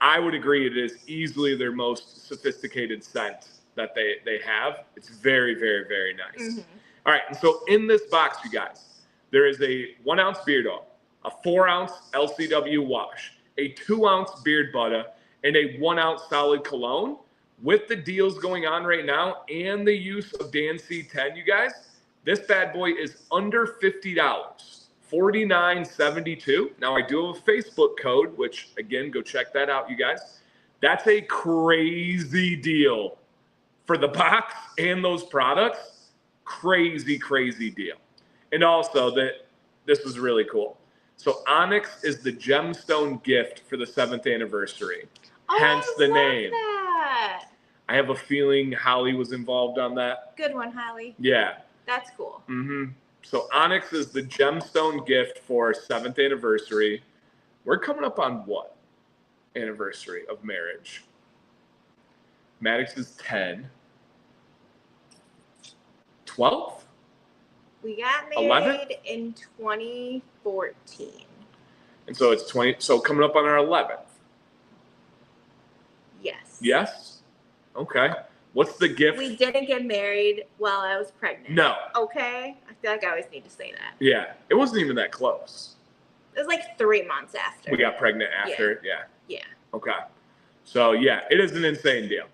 A: I would agree, it is easily their most sophisticated scent that they have. It's very, very, very nice. All right. And so in this box, you guys, there is a 1 ounce beard oil, a 4 ounce LCW wash, a 2 ounce beard Butta, and a 1 ounce solid cologne. With the deals going on right now and the use of Dan C10, you guys, this bad boy is under $50, $49.72. Now I do have a Facebook code, which again, go check that out, you guys. That's a crazy deal for the box and those products. Crazy, crazy deal. And also this is really cool. So Onyx is the gemstone gift for the 7th anniversary.
B: Oh,
A: Hence the name.
B: That.
A: I have a feeling Holly was involved on that.
B: Good one, Holly.
A: Yeah.
B: That's cool.
A: So Onyx is the gemstone gift for 7th anniversary. We're coming up on what anniversary of marriage? Maddox is 10. 12?
B: We got married
A: 11?
B: in 2014.
A: And so it's 20. So coming up on our 11th.
B: Yes.
A: Yes? Okay. What's the gift?
B: We didn't get married while I was pregnant.
A: No.
B: Okay? I feel like I always need to say that.
A: Yeah. It wasn't even that close.
B: It was like 3 months after.
A: We got pregnant after. Yeah.
B: Yeah.
A: Okay. So, yeah, it is an insane deal.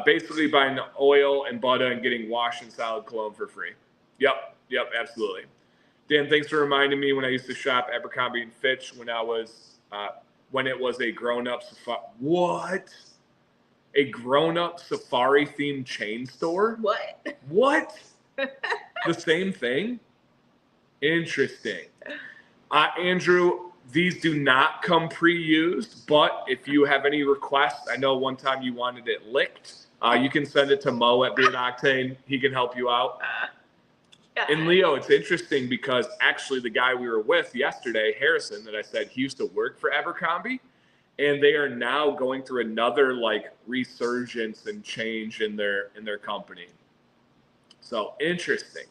A: Basically buying oil and Butta and getting wash and solid cologne for free. Yep, absolutely. Dan, thanks for reminding me when I used to shop Abercrombie and Fitch when it was a grown-up safari. What? A grown-up safari-themed chain store? What? The same thing? Interesting. Andrew, these do not come pre-used, but if you have any requests, I know one time you wanted it licked, you can send it to Mo at Beard Octane. He can help you out. And Leo, it's interesting because actually the guy we were with yesterday, Harrison, that I said he used to work for Abercrombie, and they are now going through another like resurgence and change in their company. So interesting.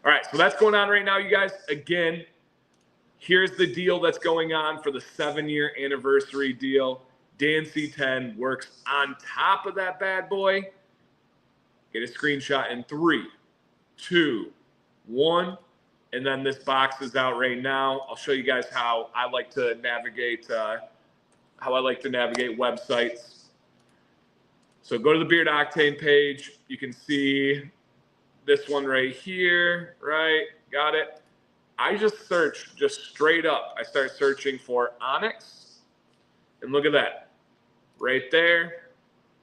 A: All right, so that's going on right now, you guys. Again, here's the deal that's going on for the 7-year anniversary deal. Dan C10 works on top of that bad boy. Get a screenshot in 3, 2, 1, and then this box is out right now. I'll show you guys how I like to navigate websites. So go to the Beard Octane page. You can see this one right here, right? Got it. I just search, just straight up. I start searching for Onyx, and look at that, right there.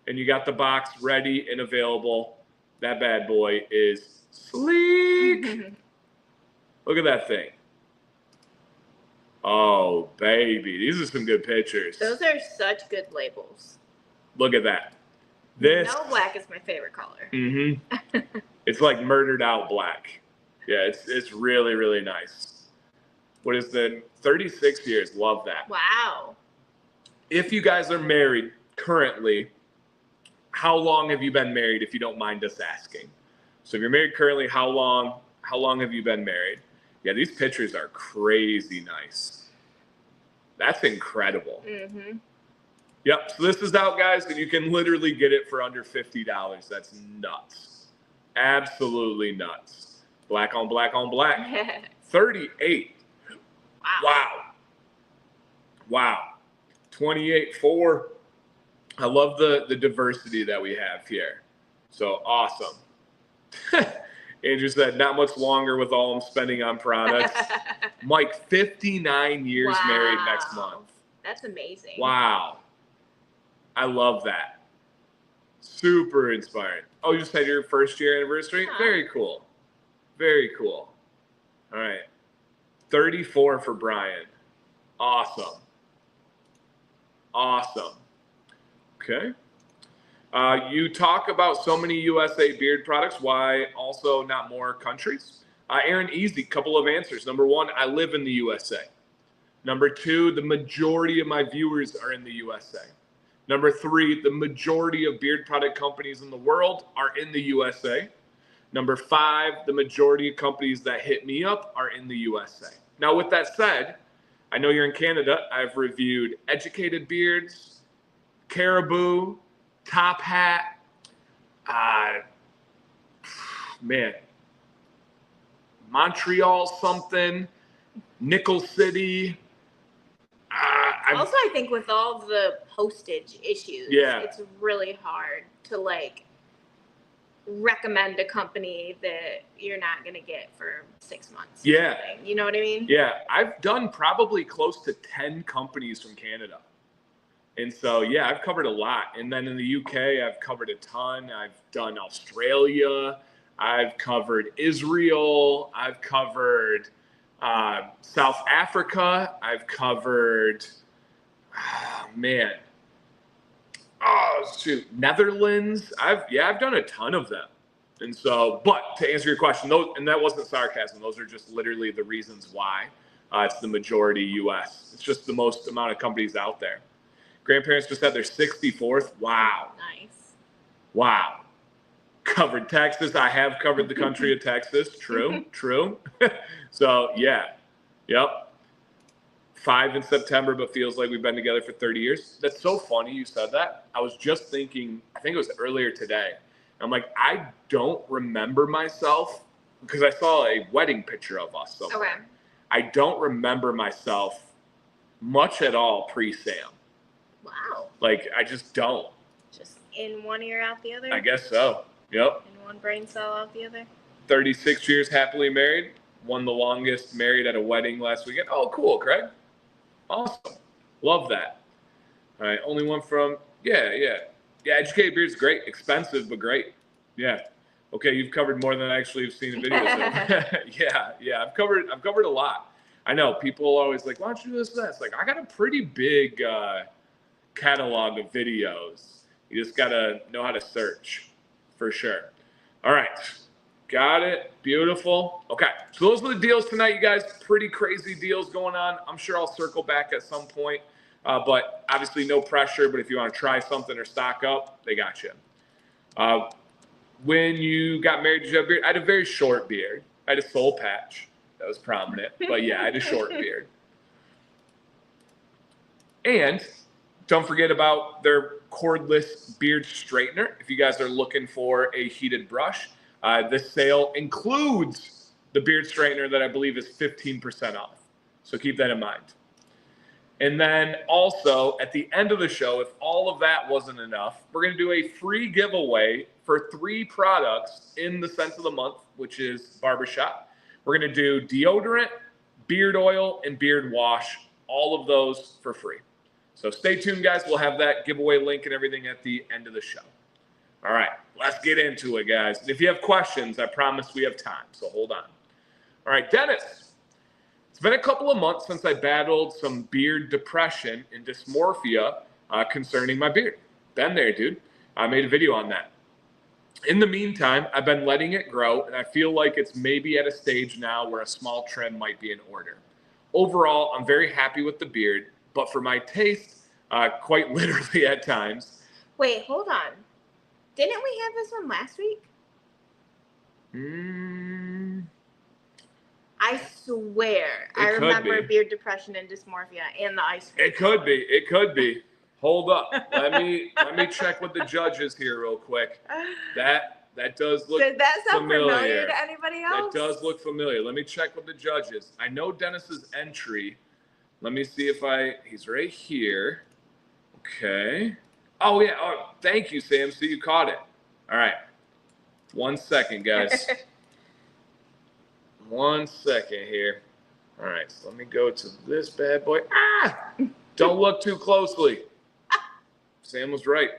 A: And you got the box ready and available. That bad boy is sleek. Look at that thing. Oh, baby. These are some good pictures.
B: Those are such good labels.
A: Look at that.
B: No, black is my favorite color.
A: It's like murdered out black. Yeah, it's really, really nice. What is the 36 years? Love that.
B: Wow.
A: If you guys are married, currently, how long have you been married, if you don't mind us asking? So if you're married currently, how long have you been married? Yeah, these pictures are crazy nice. That's incredible.
B: Mm-hmm.
A: Yep, so this is out, guys, and you can literally get it for under $50. That's nuts. Absolutely nuts. Black on black on black. 38.
B: Wow.
A: Wow. 28.4. I love the diversity that we have here. So awesome. Andrew said, not much longer with all I'm spending on products. Mike, 59 years married next month.
B: That's amazing.
A: Wow. I love that. Super inspiring. Oh, you just had your first year anniversary?
B: Yeah.
A: Very cool. Very cool. All right. 34 for Brian. Awesome. Awesome. Okay. You talk about so many USA beard products. Why also not more countries? Aaron, easy. Couple of answers. Number one, I live in the USA. Number two, the majority of my viewers are in the USA. Number three, the majority of beard product companies in the world are in the USA. Number five, the majority of companies that hit me up are in the USA. Now, with that said, I know you're in Canada. I've reviewed Educated Beards, Caribou, Top Hat, Montreal something, Nickel City.
B: Also, I think with all the postage issues, it's really hard to like recommend a company that you're not going to get for 6 months.
A: Yeah.
B: You know what I mean?
A: Yeah. I've done probably close to 10 companies from Canada. And so, yeah, I've covered a lot. And then in the UK, I've covered a ton. I've done Australia. I've covered Israel. I've covered South Africa. I've covered, Netherlands. I've done a ton of them. And so, but to answer your question, and that wasn't sarcasm. Those are just literally the reasons why it's the majority US. It's just the most amount of companies out there. Grandparents just had their 64th. Wow.
B: Nice.
A: Wow. Covered Texas. I have covered the country of Texas. True. So, yeah. Yep. 5 in September, but feels like we've been together for 30 years. That's so funny you said that. I was just thinking, I think it was earlier today. I'm like, I don't remember myself because I saw a wedding picture of us somewhere.
B: Okay.
A: I don't remember myself much at all pre-Sam.
B: Wow.
A: Like, I just don't.
B: Just in one ear, out the other?
A: I guess so. Yep.
B: In one brain cell, out the other?
A: 36 years happily married. Won the longest married at a wedding last weekend. Oh, cool, Craig. Awesome. Love that. All right. Only one from, yeah. Educated Beard's great. Expensive, but great. Yeah. Okay. You've covered more than I actually have seen in videos of. Yeah. I've covered a lot. I know people are always like, why don't you do this? It's like, I got a pretty big catalog of videos. You just got to know how to search for sure. All right. Got it. Beautiful. Okay. So those are the deals tonight, you guys. Pretty crazy deals going on. I'm sure I'll circle back at some point. But obviously no pressure. But if you want to try something or stock up, they got you. When you got married, did you have a beard? I had a very short beard. I had a soul patch that was prominent. But yeah, I had a short beard. And don't forget about their cordless beard straightener. If you guys are looking for a heated brush, this sale includes the beard straightener that I believe is 15% off. So keep that in mind. And then also at the end of the show, if all of that wasn't enough, we're going to do a free giveaway for 3 products in the Scent of the Month, which is Barbershop. We're going to do deodorant, beard oil, and beard wash, all of those for free. So stay tuned, guys. We'll have that giveaway link and everything at the end of the show. All right, let's get into it, guys. And if you have questions, I promise we have time, so hold on. All right, Dennis, it's been a couple of months since I battled some beard depression and dysmorphia concerning my beard. Been there, dude. I made a video on that. In the meantime, I've been letting it grow, and I feel like it's maybe at a stage now where a small trim might be in order. Overall, I'm very happy with the beard, but for my taste, quite literally at times.
B: Wait, hold on. Didn't we have this one last week? I swear. I remember beard depression and dysmorphia and the ice cream.
A: It could be. It could be. Hold up. Let me check with the judges here real quick. That does look
B: Did that sound
A: familiar
B: to anybody else?
A: That does look familiar. Let me check with the judges. I know Dennis's entry. Let me see if he's right here. Okay. Oh, yeah. Oh, thank you, Sam. So you caught it. All right. 1 second, guys. 1 second here. All right. So let me go to this bad boy. Ah! Don't look too closely. Sam was right.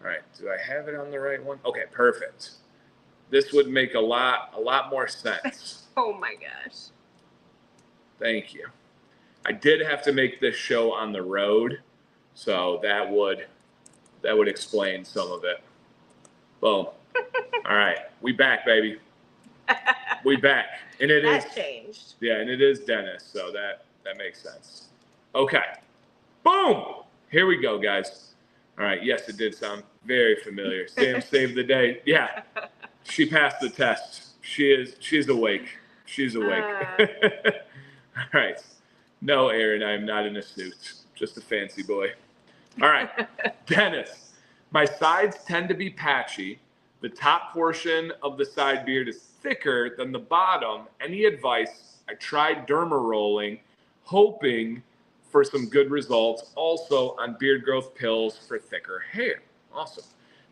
A: All right. Do I have it on the right one? Okay, perfect. This would make a lot more sense.
B: Oh, my gosh.
A: Thank you. I did have to make this show on the road, so that would explain some of it. Boom. All right, we back, baby. We back, and
B: that changed.
A: Yeah, and it is Dennis, so that makes sense. Okay, boom. Here we go, guys. All right, yes, it did sound very familiar. Sam saved the day. Yeah, she passed the test. She's awake. She's awake. All right. No, Aaron, I am not in a suit. Just a fancy boy. All right. Dennis, my sides tend to be patchy. The top portion of the side beard is thicker than the bottom. Any advice? I tried derma rolling, hoping for some good results. Also on beard growth pills for thicker hair. Awesome.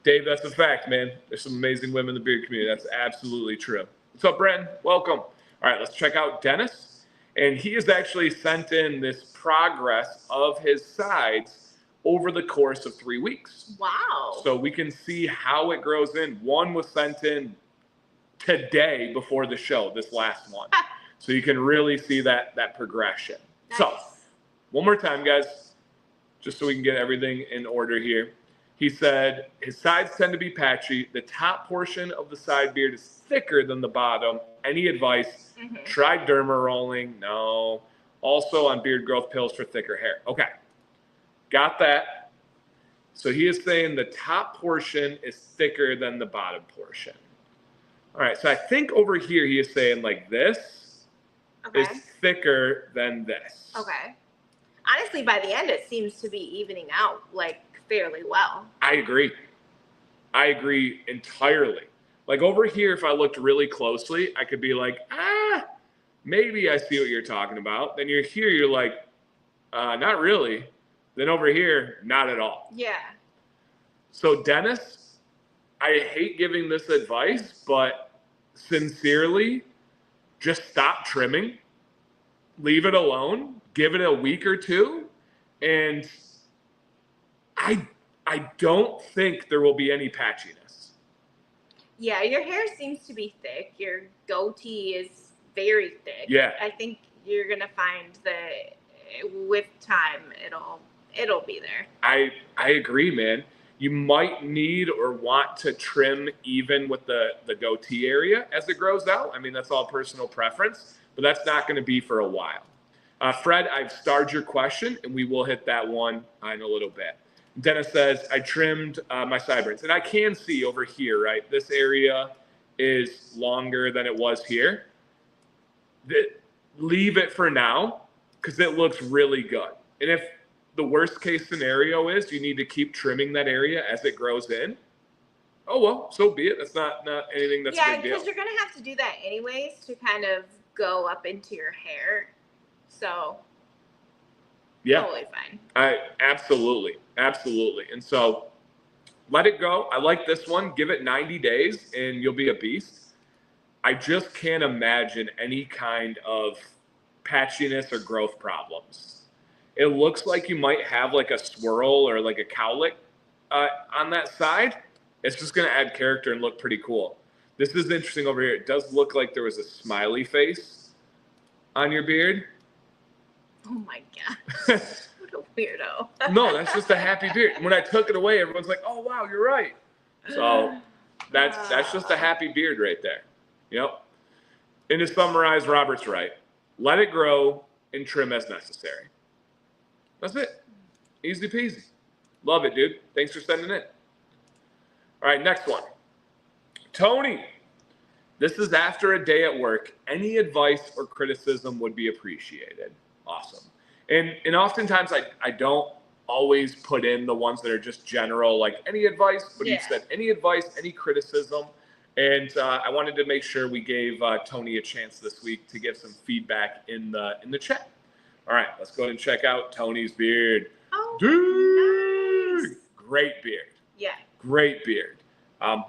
A: Dave, that's a fact, man. There's some amazing women in the beard community. That's absolutely true. What's up, Brenton? Welcome. All right, let's check out Dennis. And he has actually sent in this progress of his sides over the course of 3 weeks.
B: Wow.
A: So we can see how it grows in. One was sent in today before the show, this last one. So you can really see that progression. Nice. So one more time, guys, just so we can get everything in order here. He said his sides tend to be patchy. The top portion of the side beard is thicker than the bottom. Any advice? Try derma rolling. No. Also on beard growth pills for thicker hair. Okay. Got that. So he is saying the top portion is thicker than the bottom portion. All right. So I think over here he is saying like this is thicker than this.
B: Okay. Honestly, by the end, it seems to be evening out like fairly well.
A: I agree. I agree entirely. Like over here, if I looked really closely, I could be like, maybe I see what you're talking about. Then you're here, you're like, not really. Then over here, not at all.
B: Yeah.
A: So Dennis, I hate giving this advice, but sincerely, just stop trimming. Leave it alone. Give it a week or two. And I don't think there will be any patchiness.
B: Yeah, your hair seems to be thick. Your goatee is very thick.
A: Yeah.
B: I think you're gonna find that with time it'll be there.
A: I agree, man. You might need or want to trim even with the goatee area as it grows out. I mean, that's all personal preference, but that's not going to be for a while. Fred, I've starred your question, and we will hit that one in a little bit. Dennis says, I trimmed my sideburns. And I can see over here, right? This area is longer than it was here. Leave it for now because it looks really good. And if the worst case scenario is you need to keep trimming that area as it grows in, oh, well, so be it. That's not anything that's a big deal.
B: Yeah, because you're going to have to do that anyways to kind of go up into your hair. So,
A: yeah,
B: totally fine.
A: Absolutely. And so let it go. I like this one. Give it 90 days and you'll be a beast. I just can't imagine any kind of patchiness or growth problems. It looks like you might have like a swirl or like a cowlick on that side. It's just going to add character and look pretty cool. This is interesting over here. It does look like there was a smiley face on your beard.
B: Oh my gosh. What a weirdo.
A: No, that's just a happy beard. When I took it away, everyone's like, oh, wow, you're right. So that's just a happy beard right there. Yep. And to summarize, Robert's right. Let it grow and trim as necessary. That's it. Easy peasy. Love it, dude. Thanks for sending it. All right, next one. Tony, this is after a day at work. Any advice or criticism would be appreciated. Awesome. And oftentimes I don't always put in the ones that are just general, like any advice, but you said any advice, any criticism. And I wanted to make sure we gave Tony a chance this week to give some feedback in the chat. All right, let's go ahead and check out Tony's beard.
B: Oh,
A: dude,
B: nice.
A: Great beard.
B: Yeah.
A: Great beard.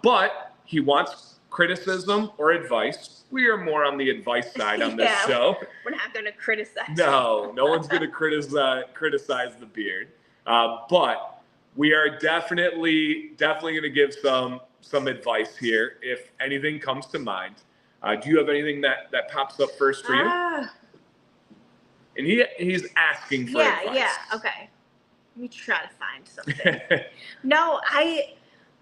A: But he wants criticism or advice. We are more on the advice side on this show.
B: We're not going to criticize.
A: No one's going to criticize the beard. But we are definitely going to give some advice here if anything comes to mind. Do you have anything that pops up first for you? And he's asking for advice.
B: Yeah, okay. Let me try to find something. No,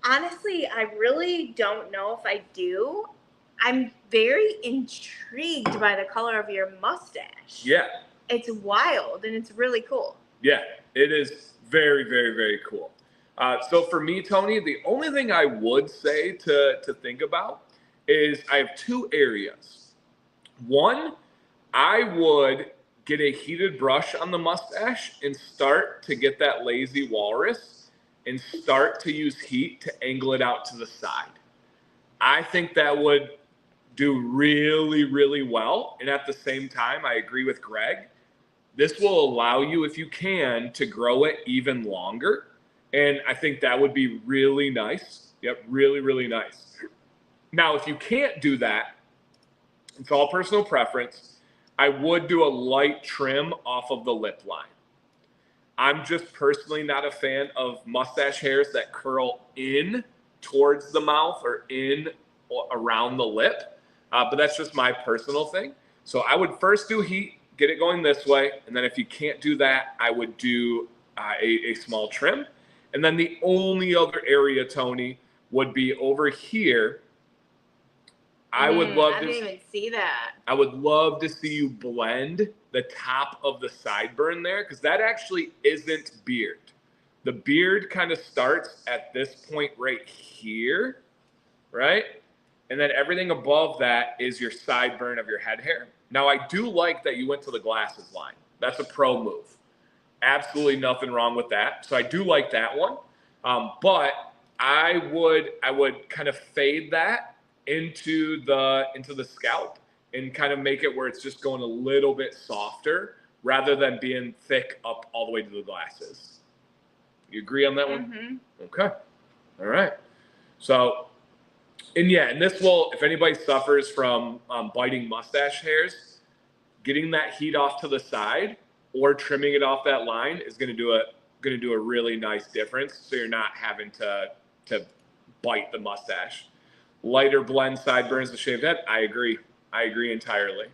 B: honestly, I really don't know if I do. I'm very intrigued by the color of your mustache.
A: Yeah.
B: It's wild and it's really cool.
A: Yeah, it is very, very, very cool. So for me, Tony, the only thing I would say to think about is I have two areas. One, I would get a heated brush on the mustache and start to get that lazy walrus and start to use heat to angle it out to the side. I think that would do really, really well. And at the same time, I agree with Greg. This will allow you, if you can, to grow it even longer. And I think that would be really nice. Yep, really, really nice. Now, if you can't do that, it's all personal preference. I would do a light trim off of the lip line. I'm just personally not a fan of mustache hairs that curl in towards the mouth or in around the lip. But that's just my personal thing. So I would first do heat, get it going this way. And then if you can't do that, I would do a small trim. And then the only other area, Tony, would be over here. I didn't
B: even see that.
A: I would love to see you blend the top of the sideburn there, because that actually isn't beard. The beard kind of starts at this point right here, right? And then everything above that is your sideburn of your head hair. Now, I do like that you went to the glasses line. That's a pro move. Absolutely nothing wrong with that. So I do like that one. But I would kind of fade that into the scalp and kind of make it where it's just going a little bit softer rather than being thick up all the way to the glasses. You agree on that one?
B: Mm-hmm.
A: Okay. All right. So, and this will, if anybody suffers from biting mustache hairs, getting that heat off to the side or trimming it off that line is going to do a really nice difference. So you're not having to bite the mustache. Lighter blend sideburns to shaved head. I agree entirely.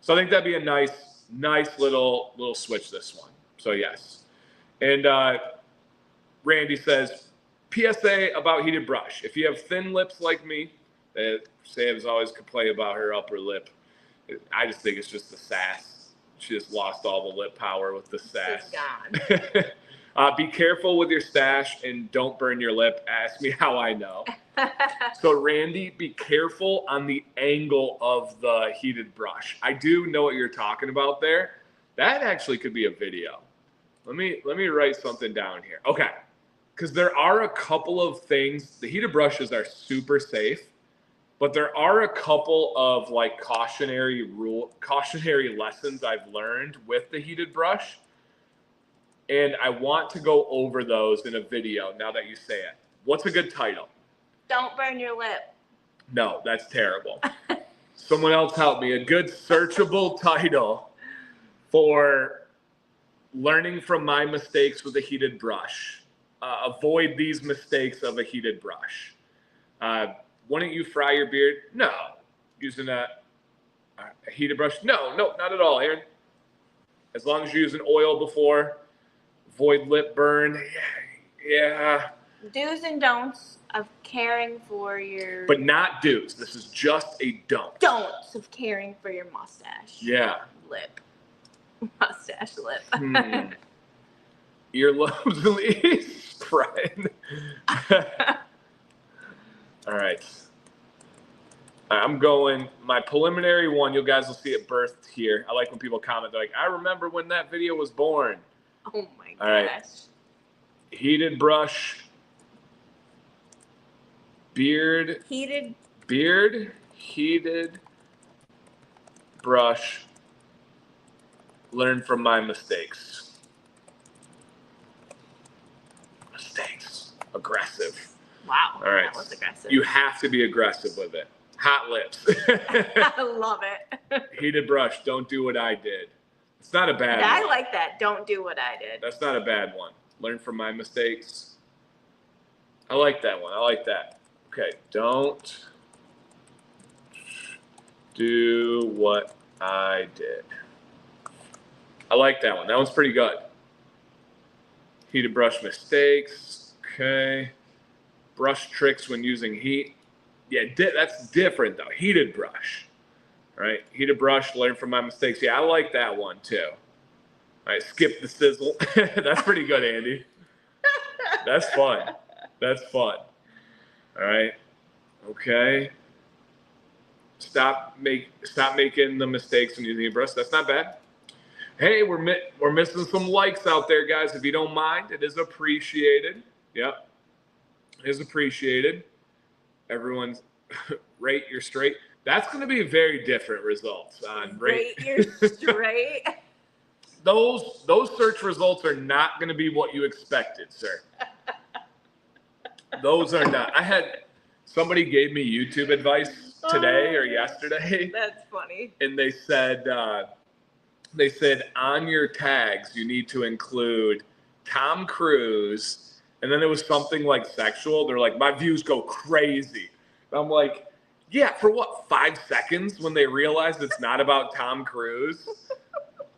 A: So I think that'd be a nice little switch this one. So yes. And Randy says, PSA about heated brush. If you have thin lips like me, Sam's always complain about her upper lip. I just think it's just the sass. She just lost all the lip power with the sass.
B: She's gone.
A: Be careful with your stash and don't burn your lip. Ask me how I know. So Randy, be careful on the angle of the heated brush. I do know what you're talking about there. That actually could be a video. Let me write something down here. Okay. Because there are a couple of things. The heated brushes are super safe, but there are a couple of like cautionary lessons I've learned with the heated brush. And I want to go over those in a video now that you say it. What's a good title?
B: Don't burn your lip.
A: No, that's terrible. Someone else help me. A good searchable title for learning from my mistakes with a heated brush. Avoid these mistakes of a heated brush. Why don't you fry your beard? No. Using a heated brush? No, not at all, Aaron. As long as you're using oil before. Avoid lip burn. Yeah.
B: Do's and don'ts of caring for your...
A: But not do's. This is just a don't.
B: Don'ts of caring for your mustache.
A: Yeah.
B: Lip. Mustache lip.
A: earlobes and leaves spread. All right. I'm going, my preliminary one, you guys will see it birthed here. I like when people comment, they're like, I remember when that video was born.
B: Oh my
A: All right.
B: gosh.
A: Heated brush. Heated brush. Learn from my mistakes. Mistakes. Aggressive.
B: Wow.
A: All right.
B: That was aggressive.
A: You have to be aggressive with it. Hot lips.
B: I love it.
A: Heated brush. Don't do what I did. It's not a bad one.
B: I like that. Don't do what I did.
A: That's not a bad one. Learn from my mistakes. I like that one. I like that. Okay. Don't do what I did. I like that one. That one's pretty good. Heated brush mistakes. Okay. Brush tricks when using heat. Yeah, that's different though. Heated brush. All right. Heated brush. Learn from my mistakes. Yeah, I like that one too. All right. Skip the sizzle. That's pretty good, Andy. That's fun. That's fun. All right. Okay. Stop making the mistakes when using a brush. That's not bad. Hey, we're missing some likes out there, guys. If you don't mind, it is appreciated. Yep. It is appreciated. Everyone's rate your straight. That's going to be very different results on
B: rate your straight.
A: Those search results are not going to be what you expected, sir. Those are not. I had somebody gave me YouTube advice today or yesterday.
B: That's funny.
A: And they said on your tags you need to include Tom Cruise. And then it was something like sexual. They're like, my views go crazy. And I'm like, yeah, for what, 5 seconds when they realized it's not about Tom Cruise?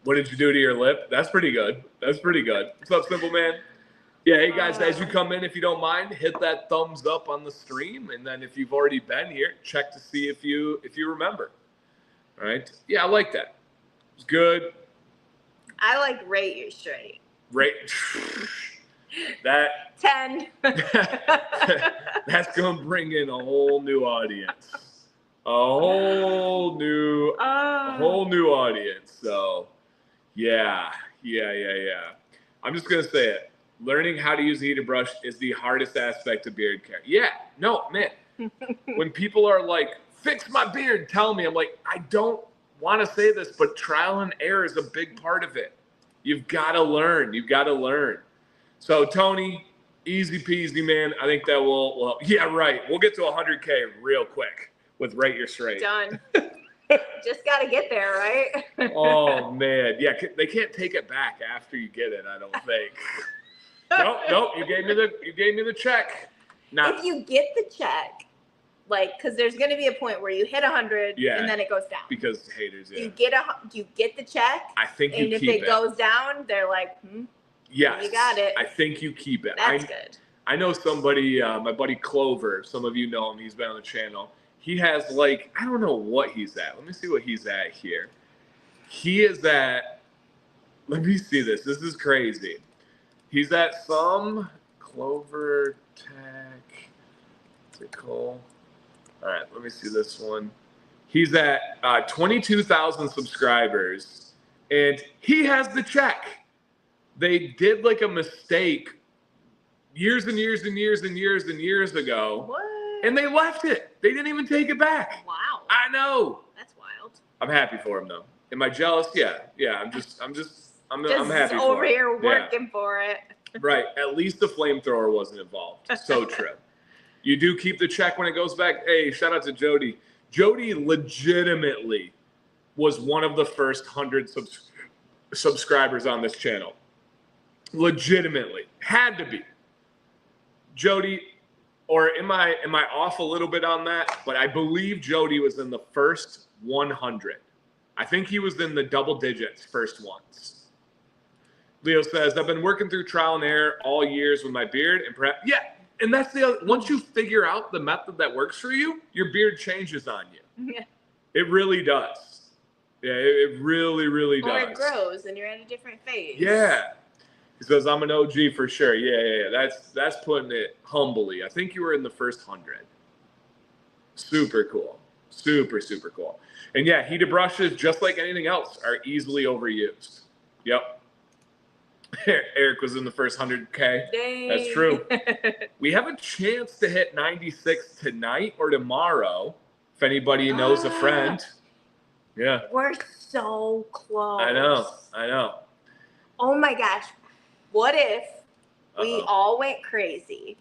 A: What did you do to your lip? That's pretty good. That's pretty good. What's up, Simple Man? Yeah, hey guys, as you come in, if you don't mind, hit that thumbs up on the stream. And then if you've already been here, check to see if you remember. All right. Yeah, I like that. It's good.
B: I like rate your straight.
A: Rate. That
B: 10.
A: That's gonna bring in a whole new audience, a whole new audience. So, yeah. I'm just gonna say it. Learning how to use a heated brush is the hardest aspect of beard care. Yeah, no, man. When people are like, "Fix my beard," tell me. I'm like, I don't want to say this, but trial and error is a big part of it. You've got to learn. So, Tony, easy peasy, man. I think that will yeah, right. We'll get to 100K real quick with Rate Your Straight.
B: Done. Just got to get there, right?
A: Oh, man. Yeah, they can't take it back after you get it, I don't think. Nope. You gave me the check.
B: If you get the check, like, because there's going to be a point where you hit 100 and then it goes down.
A: Because haters, yeah.
B: You get the check.
A: I think you keep it.
B: And if it goes down, they're like,
A: yes,
B: you got it.
A: I think you keep it.
B: That's good.
A: I know somebody, my buddy Clover, some of you know him, he's been on the channel. He has I don't know what he's at. Let me see what he's at here. He is at, let me see this. This is crazy. He's at some Clover Tactical. All right, let me see this one. He's at 22,000 subscribers, and he has the check. They did a mistake years and years and years and years and years ago.
B: What?
A: And they left it. They didn't even take it back.
B: Wow.
A: I know.
B: That's wild.
A: I'm happy for him though. Am I jealous? Yeah. I'm happy for him.
B: Over here working for it.
A: Right. At least the flamethrower wasn't involved. So true. You do keep the check when it goes back. Hey, shout out to Jody. Jody legitimately was one of the first 100 subscribers on this channel. Legitimately. Had to be. Jody, or am I off a little bit on that? But I believe Jody was in the first 100. I think he was in the double digits first ones. Leo says, I've been working through trial and error all years with my beard and perhaps, yeah. And that's the other, once you figure out the method that works for you, your beard changes on you.
B: Yeah.
A: It really does. Yeah, it really, really does.
B: Or it grows and you're in a different phase.
A: Yeah. He says, I'm an OG for sure. Yeah. That's putting it humbly. I think you were in the first 100. Super cool. Super cool. And yeah, heated brushes, just like anything else, are easily overused. Yep. Eric was in the first 100K.
B: Dang.
A: That's true. We have a chance to hit 96 tonight or tomorrow. If anybody knows a friend. Yeah.
B: We're so close.
A: I know.
B: Oh my gosh. What if we all went crazy,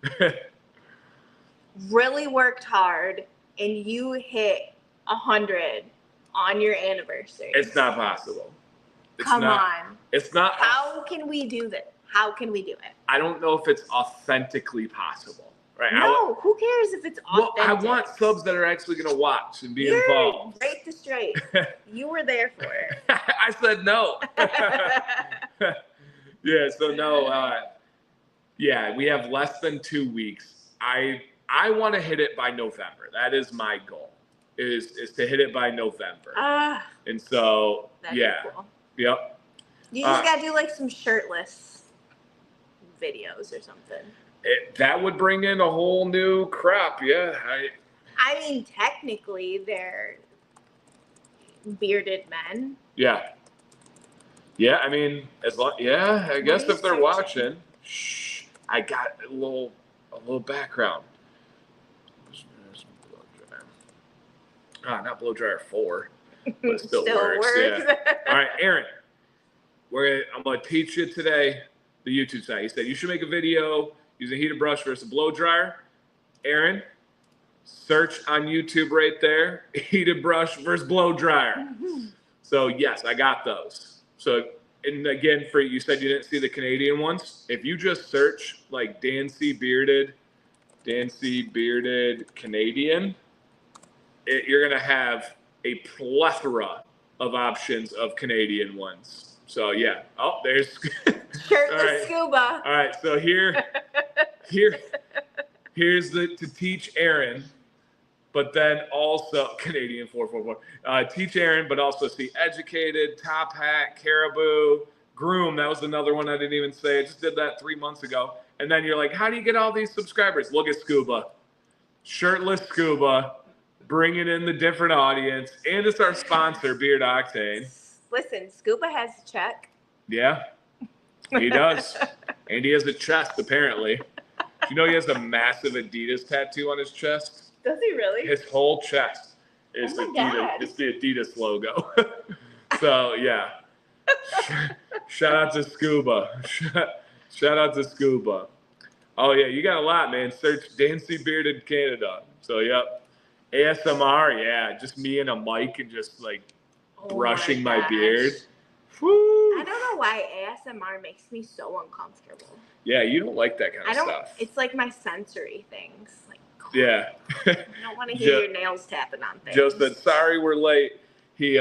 B: really worked hard, and you hit 100 on your anniversary?
A: It's not possible.
B: Come on.
A: It's not.
B: How can we do this? How can we do it?
A: I don't know if it's authentically possible. Right?
B: No, who cares if it's authentic?
A: Well, I want subs that are actually going to watch and be involved.
B: Right to straight. You were there for it.
A: I said no. Yeah, so no. Yeah, we have less than 2 weeks. I want to hit it by November. That is my goal. Is to hit it by November. And so
B: Cool.
A: Yep.
B: You just gotta do like some shirtless videos or something.
A: That would bring in a whole new crop. Yeah.
B: I mean, technically, they're bearded men.
A: Yeah. Yeah. I mean, I guess if they're watching, shh, I got a little background. Not blow dryer 4, but it still works. Yeah. All right, Aaron. I'm gonna teach you today the YouTube side. He said you should make a video using a heated brush versus a blow dryer. Aaron, search on YouTube right there, heated brush versus blow dryer. So yes, I got those. So, and again, you said you didn't see the Canadian ones. If you just search like Dan C bearded Canadian, you're gonna have a plethora of options of Canadian ones. So yeah. Oh, there's
B: shirtless scuba.
A: All right. So here's to teach Aaron, but then also Canadian 444. Teach Aaron, but also see educated, top hat, caribou, groom. That was another one I didn't even say. I just did that 3 months ago. And then you're like, how do you get all these subscribers? Look at scuba, shirtless scuba. Bringing in the different audience, and it's our sponsor, Beard Octane.
B: Listen, Scuba has a check.
A: Yeah, he does. And he has a chest, apparently. Do you know he has a massive Adidas tattoo on his chest?
B: Does he really?
A: His whole chest is
B: Adidas.
A: God. It's the Adidas logo. So, yeah. Shout out to Scuba. Shout out to Scuba. Oh, yeah, you got a lot, man. Search Dancy Bearded Canada. So, yep. ASMR, yeah, just me and a mic and just like brushing my beard. Woo.
B: I don't know why ASMR makes me so uncomfortable.
A: Yeah, you don't like that kind of stuff.
B: It's like my sensory things. Like,
A: yeah.
B: I don't want to hear your nails tapping on things.
A: Joe said, sorry, we're late. He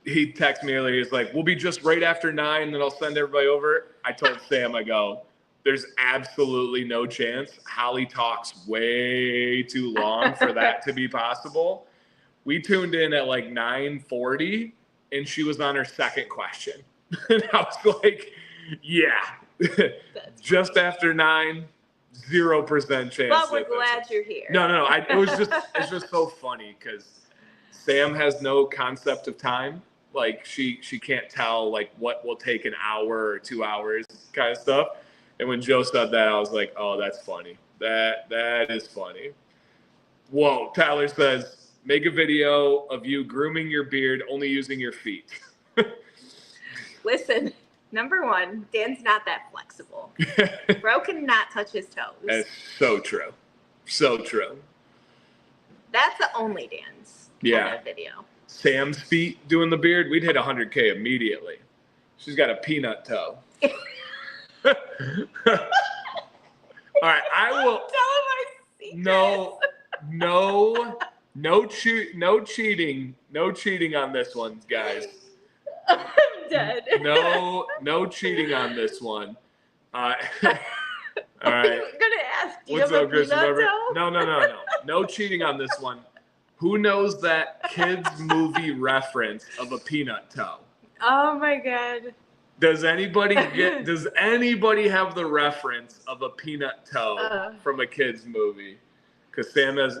A: texted me earlier. He's like, we'll be just right after 9, then I'll send everybody over. I told Sam, I go, there's absolutely no chance. Holly talks way too long for that to be possible. We tuned in at like 9:40, and she was on her second question. And I was like, yeah, just after 9, 0% chance.
B: But we're glad you're here.
A: No. It's just so funny because Sam has no concept of time. Like she can't tell like what will take an hour or 2 hours kind of stuff. And when Joe said that, I was like, oh, that's funny. That is funny. Whoa, Tyler says, make a video of you grooming your beard only using your feet.
B: Listen, number one, Dan's not that flexible. Bro cannot touch his toes.
A: That's so true. So true.
B: That's the only Dan's kind of video.
A: Sam's feet doing the beard, we'd hit 100K immediately. She's got a peanut toe. All right, I will.
B: Tell him my secrets.
A: No cheating on this one, guys.
B: I'm dead.
A: No cheating on this one. All right.
B: Are you gonna ask? Do you have a peanut toe?
A: No. No cheating on this one. Who knows that kids movie reference of a peanut toe?
B: Oh my god.
A: Does anybody have the reference of a peanut toe from a kid's movie? Because Sam's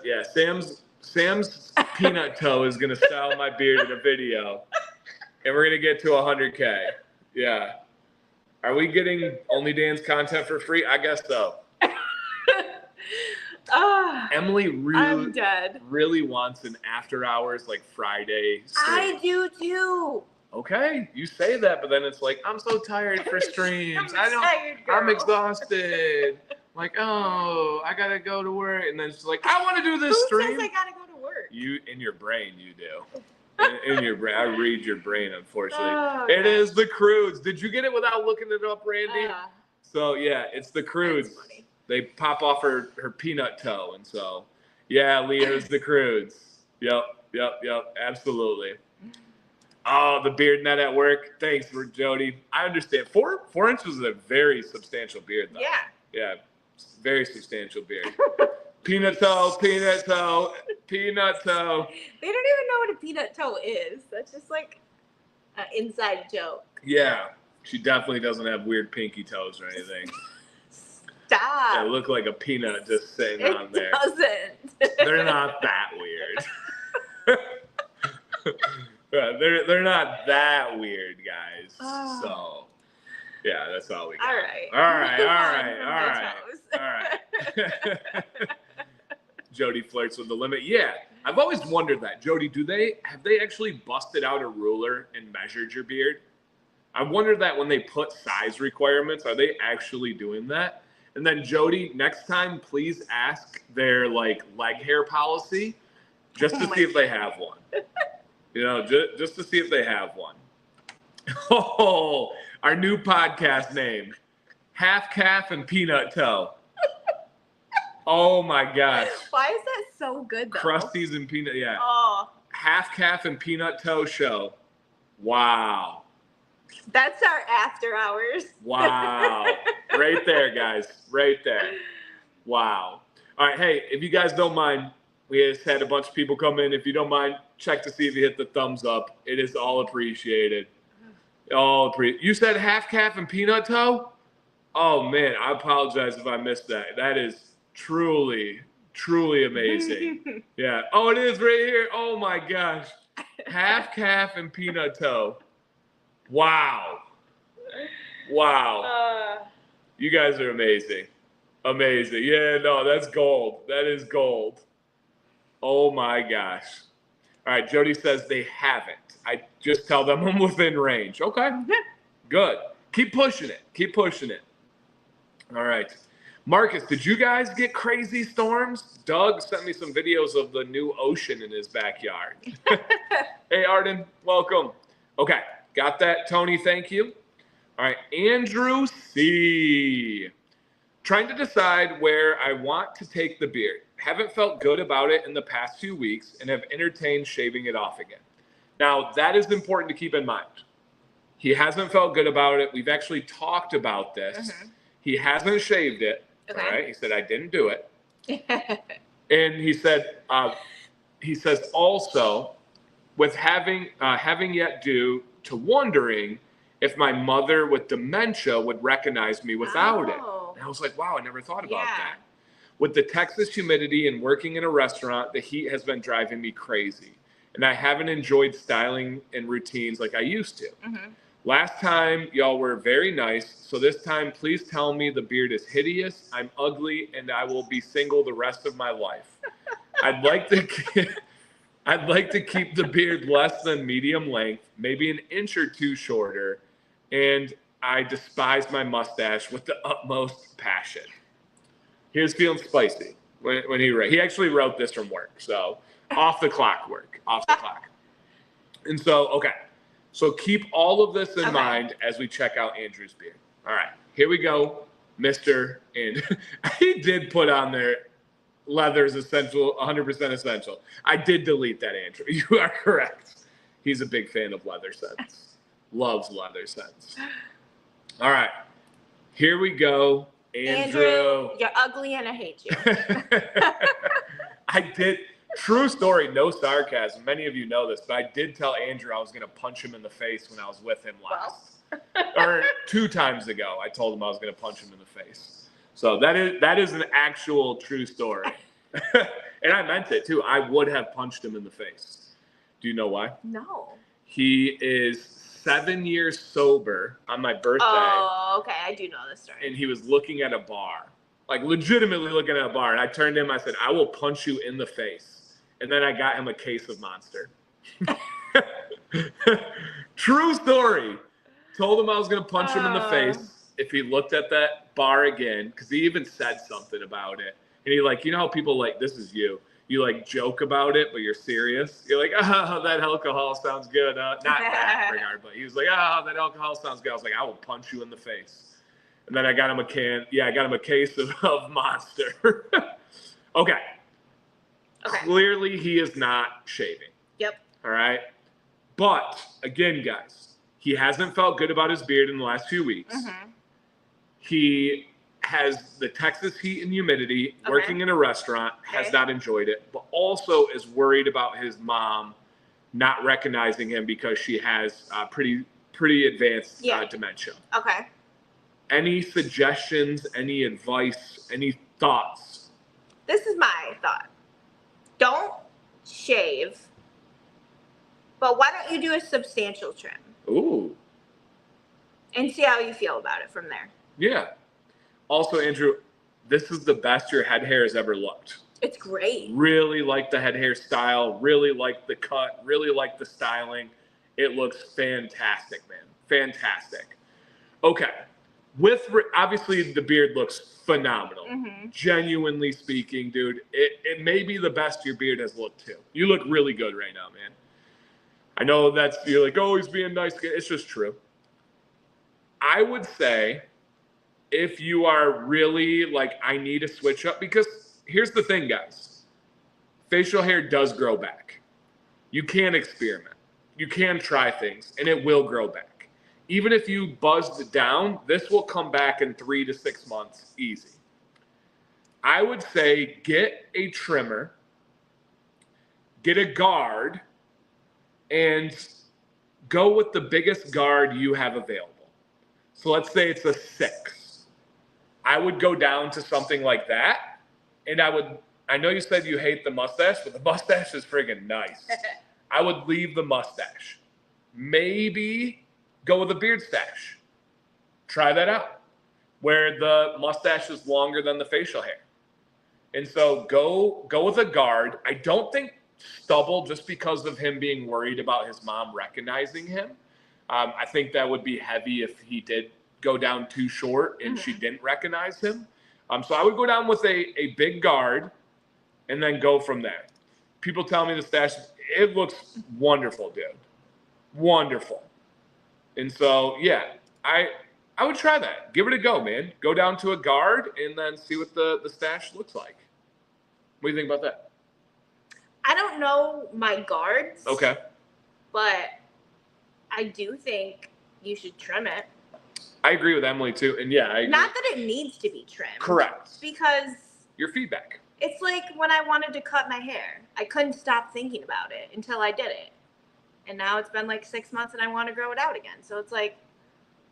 A: peanut toe is gonna style my beard in a video, and we're gonna get to 100K. Yeah. Are we getting Only Dan's content for free? I guess so. Emily really wants an after hours like Friday stream.
B: I do too.
A: Okay, you say that, but then it's like, I'm so tired for streams.
B: I'm
A: exhausted. Like, oh, I gotta go to work, and then it's like, I want to do this stream.
B: Who says I gotta go to work?
A: You in your brain, you do. In your brain, I read your brain. Unfortunately, it
B: gosh.
A: is the Crudes. Did you get it without looking it up, Randy? So yeah, it's the Crudes. They pop off her peanut toe, and so yeah, Leah's the Crudes. Yep, absolutely. Oh, the beard net at work. Thanks for Jody. I understand. 4 inches is a very substantial beard, though. Yeah, very substantial beard. Peanut toe.
B: They don't even know what a peanut toe is. That's just like an inside joke.
A: Yeah, she definitely doesn't have weird pinky toes or anything.
B: Stop.
A: They look like a peanut just sitting on there.
B: It doesn't.
A: They're not that weird. They're not that weird, guys. So, yeah, that's all we got. All right. Jody flirts with the limit. Yeah, I've always wondered that. Jody, have they actually busted out a ruler and measured your beard? I wonder that when they put size requirements, are they actually doing that? And then Jody, next time, please ask their leg hair policy, just to see if they have one. You know, just to see if they have one. Oh, our new podcast name, Half Calf and Peanut Toe. Oh my gosh.
B: Why is that so good though?
A: Crusties and peanut, yeah.
B: Oh.
A: Half Calf and Peanut Toe show. Wow.
B: That's our after hours.
A: Wow. Right there, guys. Right there. Wow. All right. Hey, if you guys don't mind, we just had a bunch of people come in. If you don't mind, check to see if you hit the thumbs up. It is all appreciated. You said half calf and peanut toe? Oh, man. I apologize if I missed that. That is truly, truly amazing. Yeah. Oh, it is right here. Oh, my gosh. Half calf and peanut toe. Wow. You guys are amazing. Amazing. Yeah, no, that's gold. That is gold. Oh my gosh. All right, Jody says they haven't. I just tell them I'm within range. Okay. Good. Keep pushing it. All right. Marcus, did you guys get crazy storms? Doug sent me some videos of the new ocean in his backyard. Hey, Arden, welcome. Okay. Got that, Tony? Thank you. All right, Andrew C. Trying to decide where I want to take the beard. Haven't felt good about it in the past few weeks and have entertained shaving it off again. Now, that is important to keep in mind. He hasn't felt good about it. We've actually talked about this. He hasn't shaved it. Okay. All right. He said, I didn't do it. And he says also, with having yet due to wondering if my mother with dementia would recognize me without it. And I was like, wow, I never thought about that. With the Texas humidity and working in a restaurant, the heat has been driving me crazy. And I haven't enjoyed styling and routines like I used to. Last time, y'all were very nice. So this time, please tell me the beard is hideous, I'm ugly, and I will be single the rest of my life. I'd like to keep the beard less than medium length, maybe an inch or two shorter, and I despise my mustache with the utmost passion. He was feeling spicy when he actually wrote this from work, so off the clock. And so, okay, so keep all of this in mind as we check out Andrew's beard. All right, here we go, Mr. And he did put on there, leather is essential, 100% essential. I did delete that, Andrew. You are correct. He's a big fan of leather scents. Loves leather scents. All right. Here we go. Andrew.
B: You're ugly and I hate you.
A: I did. True story, no sarcasm. Many of you know this, but I did tell Andrew I was going to punch him in the face when I was with him last. or 2 times ago, I told him I was going to punch him in the face. So that is an actual true story. And I meant it too. I would have punched him in the face. Do you know why?
B: No.
A: He is 7 years sober on my birthday.
B: Oh, okay. I do know this story.
A: And he was looking at a bar, like legitimately looking at a bar. And I turned to him, I said, I will punch you in the face. And then I got him a case of Monster. True story. Told him I was going to punch him in the face if he looked at that bar again, because he even said something about it. And he like, you know how people like, this is you. You like joke about it, but you're serious. You're like, oh, that alcohol sounds good. Not that regard, but he was like, oh, that alcohol sounds good. I was like, I will punch you in the face. And then I got him a case of Monster. Okay. Clearly he is not shaving.
B: Yep.
A: All right. But again, guys, he hasn't felt good about his beard in the last few weeks. Mm-hmm. He has the Texas heat and humidity, working in a restaurant, has not enjoyed it, but also is worried about his mom not recognizing him because she has pretty advanced dementia. Okay. Any suggestions, any advice, any thoughts?
B: This is my thought. Don't shave, but why don't you do a substantial trim?
A: Ooh.
B: And see how you feel about it from there.
A: Yeah. Also, Andrew, this is the best your head hair has ever looked.
B: It's great.
A: Really like the head hair style. Really like the cut. Really like the styling. It looks fantastic, man. Fantastic. Okay. Obviously, the beard looks phenomenal. Mm-hmm. Genuinely speaking, dude, it may be the best your beard has looked too. You look really good right now, man. I know you're like, oh, he's being nice. It's just true. I would say if you are really like, I need to switch up, because here's the thing, guys. Facial hair does grow back. You can experiment. You can try things, and it will grow back. Even if you buzzed it down, this will come back in 3 to 6 months, easy. I would say get a trimmer, get a guard, and go with the biggest guard you have available. So let's say it's a 6. I would go down to something like that, and I know you said you hate the mustache, but the mustache is friggin' nice. I would leave the mustache. Maybe go with a beard stash. Try that out, where the mustache is longer than the facial hair. And so go with a guard. I don't think stubble, just because of him being worried about his mom recognizing him. I think that would be heavy if he did go down too short and she didn't recognize him. So I would go down with a big guard and then go from there. People tell me the stash, it looks wonderful, dude. Wonderful. And so, yeah, I would try that. Give it a go, man. Go down to a guard and then see what the stash looks like. What do you think about that?
B: I don't know my guards.
A: Okay.
B: But I do think you should trim it.
A: I agree with Emily, too. And, yeah, I agree.
B: Not that it needs to be trimmed.
A: Correct.
B: Because
A: your feedback.
B: It's like when I wanted to cut my hair. I couldn't stop thinking about it until I did it. And now it's been like 6 months and I want to grow it out again. So it's like,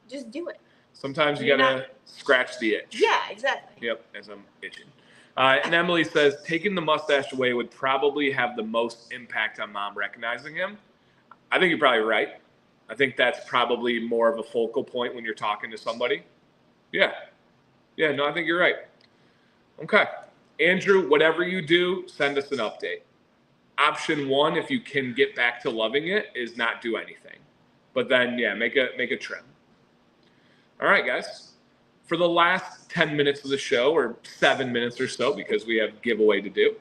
B: just do it.
A: Sometimes you got to scratch the itch.
B: Yeah, exactly.
A: Yep, as I'm itching. And Emily says, taking the mustache away would probably have the most impact on mom recognizing him. I think you're probably right. I think that's probably more of a focal point when you're talking to somebody. Yeah. Yeah, no, I think you're right. Okay. Andrew, whatever you do, send us an update. Option 1, if you can get back to loving it, is not do anything. But then, yeah, make a trim. All right, guys. For the last 10 minutes of the show, or 7 minutes or so, because we have giveaway to do,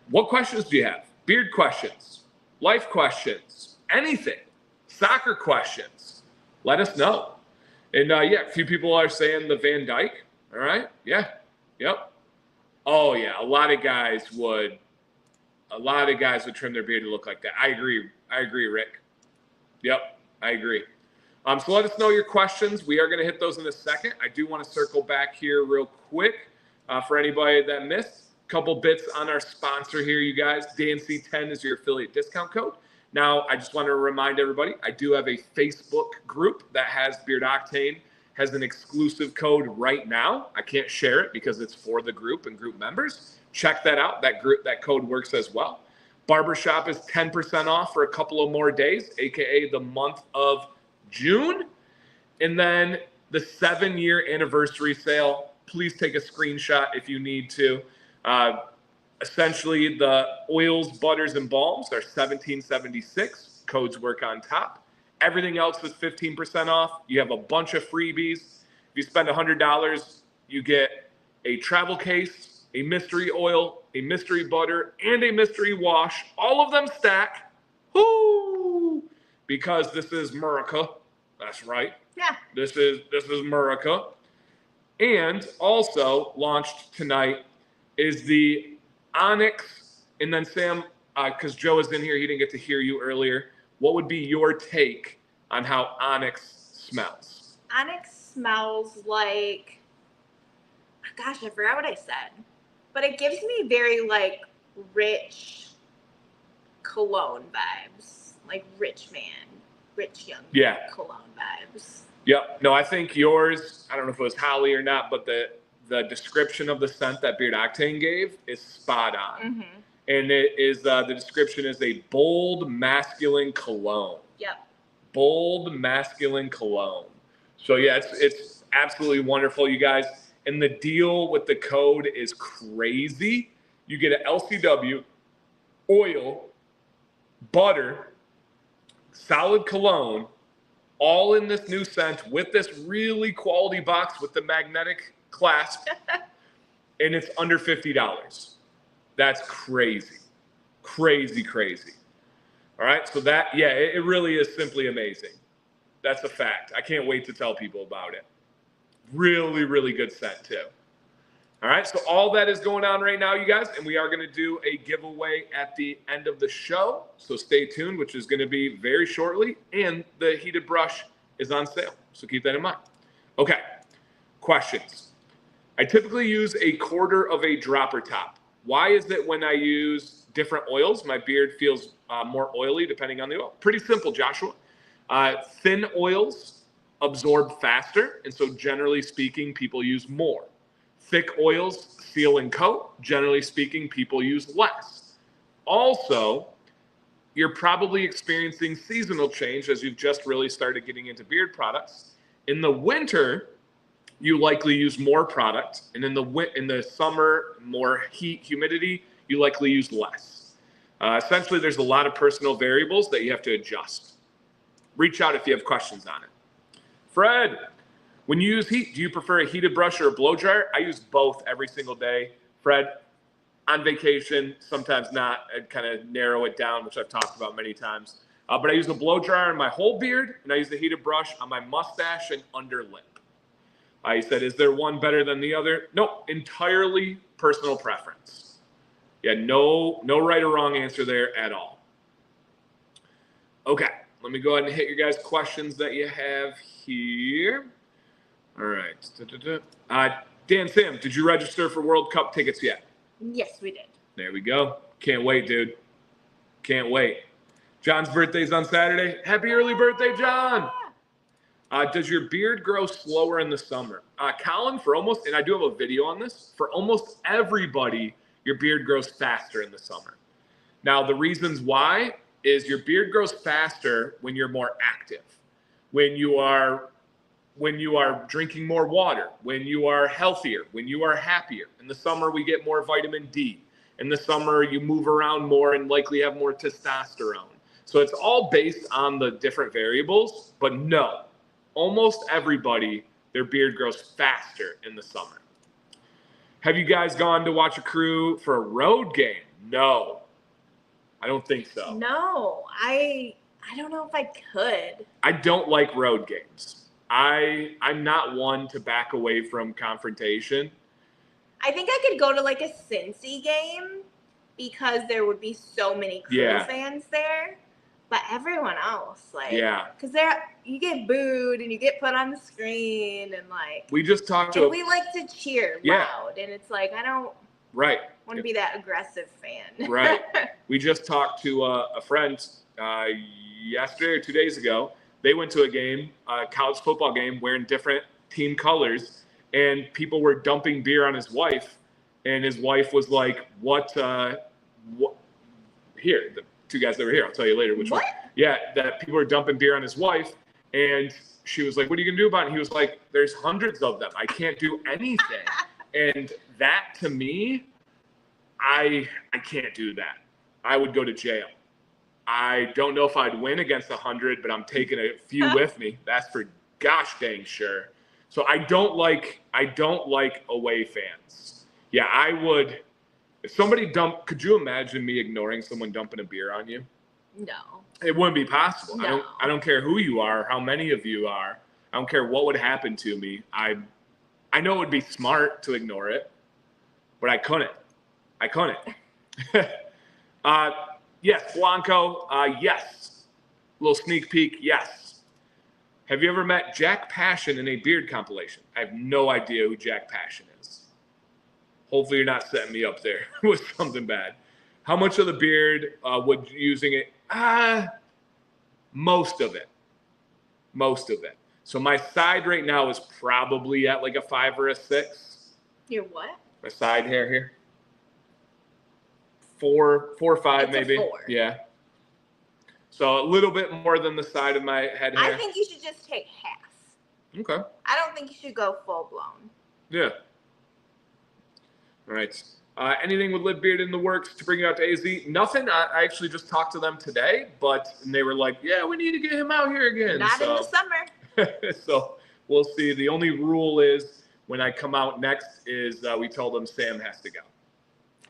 A: what questions do you have? Beard questions, life questions, anything, soccer questions. Let us know. And, yeah, a few people are saying the Van Dyke. All right. Yeah. Yep. Oh, yeah. A lot of guys would trim their beard to look like that. I agree, Rick. Yep, I agree. So let us know your questions. We are going to hit those in a second. I do want to circle back here real quick for anybody that missed. A couple bits on our sponsor here, you guys. DNC10 is your affiliate discount code. Now, I just want to remind everybody, I do have a Facebook group that has Beard Octane, has an exclusive code right now. I can't share it because it's for the group and group members. Check that out. That code works as well. Barbershop is 10% off for a couple of more days, aka the month of June. And then the 7-year anniversary sale. Please take a screenshot if you need to. Essentially, the oils, butters, and balms are $17.76. Codes work on top. Everything else is 15% off. You have a bunch of freebies. If you spend $100, you get a travel case, a mystery oil, a mystery butter, and a mystery wash. All of them stack. Woo! Because this is America. That's right.
B: Yeah.
A: This is America. And also launched tonight is the Onyx. And then Sam, because Joe is in here, he didn't get to hear you earlier. What would be your take on how Onyx smells?
B: Onyx smells like, gosh, I forgot what I said. But it gives me very, like, rich cologne vibes. Like, rich young cologne vibes.
A: Yep. No, I think yours, I don't know if it was Holly or not, but the description of the scent that Beard Octane gave is spot on. Mm-hmm. And it is the description is a bold masculine cologne.
B: Yep.
A: Bold masculine cologne. So yeah, it's absolutely wonderful, you guys. And the deal with the code is crazy. You get an LCW, oil, butter, solid cologne, all in this new scent with this really quality box with the magnetic clasp. And it's under $50. That's crazy. Crazy, crazy. All right, so that, yeah, it really is simply amazing. That's a fact. I can't wait to tell people about it. Really, really good scent, too. All right, so all that is going on right now, you guys, and we are going to do a giveaway at the end of the show. So stay tuned, which is going to be very shortly, and the heated brush is on sale. So keep that in mind. Okay, questions. I typically use a quarter of a dropper top. Why is it when I use different oils, my beard feels more oily depending on the oil? Pretty simple, Joshua. Thin oils absorb faster, and so generally speaking, people use more. Thick oils seal and coat. Generally speaking, people use less. Also, you're probably experiencing seasonal change as you've just really started getting into beard products. In the winter, you likely use more product, and in the summer, more heat, humidity, you likely use less. Essentially, there's a lot of personal variables that you have to adjust. Reach out if you have questions on it. Fred, when you use heat, do you prefer a heated brush or a blow dryer? I use both every single day. Fred, on vacation, sometimes not. I kind of narrow it down, which I've talked about many times. But I use a blow dryer on my whole beard, and I use the heated brush on my mustache and under lip. I said, is there one better than the other? No, entirely personal preference. Yeah, no right or wrong answer there at all. Okay, let me go ahead and hit your guys' questions that you have here. All right. Dan, Sam, did you register for World Cup tickets yet?
B: Yes, we did.
A: There we go. Can't wait, dude. Can't wait. John's birthday's on Saturday. Happy early birthday, John. Does your beard grow slower in the summer? Colin, and I do have a video on this, for almost everybody, your beard grows faster in the summer. Now, the reasons why is your beard grows faster when you're more active, when you are drinking more water, when you are healthier, when you are happier. In the summer, we get more vitamin D. In the summer, you move around more and likely have more testosterone. So it's all based on the different variables, but no. Almost everybody, their beard grows faster in the summer. Have you guys gone to watch a crew for a road game? No, I don't think so.
B: No, I don't know if I could.
A: I don't like road games. I'm not one to back away from confrontation.
B: I think I could go to like a Cincy game because there would be so many crew fans there. But everyone else, like, because you get booed and you get put on the screen and like.
A: We just talked to.
B: We like to cheer loud, and it's like I don't.
A: Right.
B: Want to be that aggressive fan.
A: Right. We just talked to a friend yesterday or 2 days ago. They went to a game, a college football game, wearing different team colors, and people were dumping beer on his wife. And his wife was like, what here, the two guys that were here, I'll tell you later which one. Yeah, that people were dumping beer on his wife. And she was like, what are you going to do about it? And he was like, there's hundreds of them. I can't do anything. And that, to me, I can't do that. I would go to jail. I don't know if I'd win against 100, but I'm taking a few with me. That's for gosh dang sure. So I don't like away fans. Yeah, I would. If somebody could you imagine me ignoring someone dumping a beer on you?
B: No.
A: It wouldn't be possible.
B: No.
A: I don't care who you are, how many of you are. I don't care what would happen to me. I know it would be smart to ignore it, but I couldn't. Yes, Blanco, yes. Little sneak peek, yes. Have you ever met Jack Passion in a beard compilation? I have no idea who Jack Passion is. Hopefully you're not setting me up there with something bad. How much of the beard would using it? Most of it. So my side right now is probably at like a 5 or a 6.
B: Your what?
A: My side hair here. 4 or 5
B: It's
A: maybe.
B: a 4.
A: Yeah. So a little bit more than the side of my head hair.
B: I think you should just take half.
A: Okay.
B: I don't think you should go full blown.
A: Yeah. All right. Anything with Live Beard in the works to bring you out to AZ? Nothing. I actually just talked to them today, and they were like, yeah, we need to get him out here again.
B: Not in the summer.
A: So we'll see. The only rule is when I come out next is we told them Sam has to go.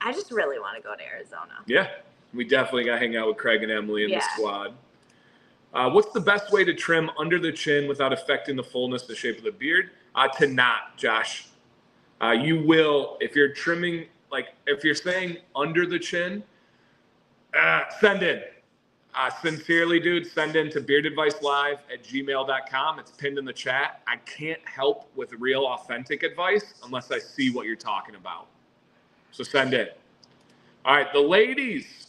B: I just really want to go to Arizona.
A: Yeah. We definitely got to hang out with Craig and Emily and the squad. What's the best way to trim under the chin without affecting the fullness, the shape of the beard? To not, Josh. You will, if you're trimming, like if you're saying under the chin, send in. Sincerely, dude, send in to beardadvicelive@gmail.com. It's pinned in the chat. I can't help with real authentic advice unless I see what you're talking about. So send in. All right, the ladies.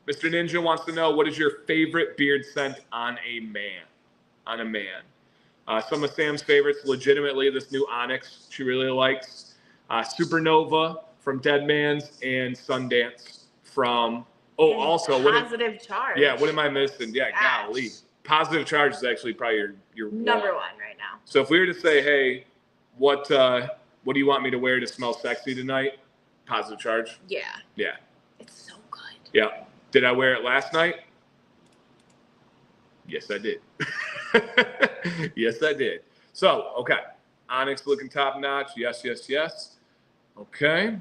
A: Mr. Ninja wants to know, what is your favorite beard scent on a man? Some of Sam's favorites, legitimately, this new Onyx she really likes. Supernova from Dead Man's and Sundance from, also.
B: Positive Charge.
A: Yeah, what am I missing? Yeah,
B: Gosh.
A: golly. Positive Charge is actually probably your
B: number one right now.
A: So if we were to say, hey, what do you want me to wear to smell sexy tonight? Positive Charge?
B: Yeah.
A: Yeah.
B: It's so good.
A: Yeah. Did I wear it last night? Yes, I did. Yes, I did. So, okay. Onyx looking top notch. Yes, yes, yes. Okay.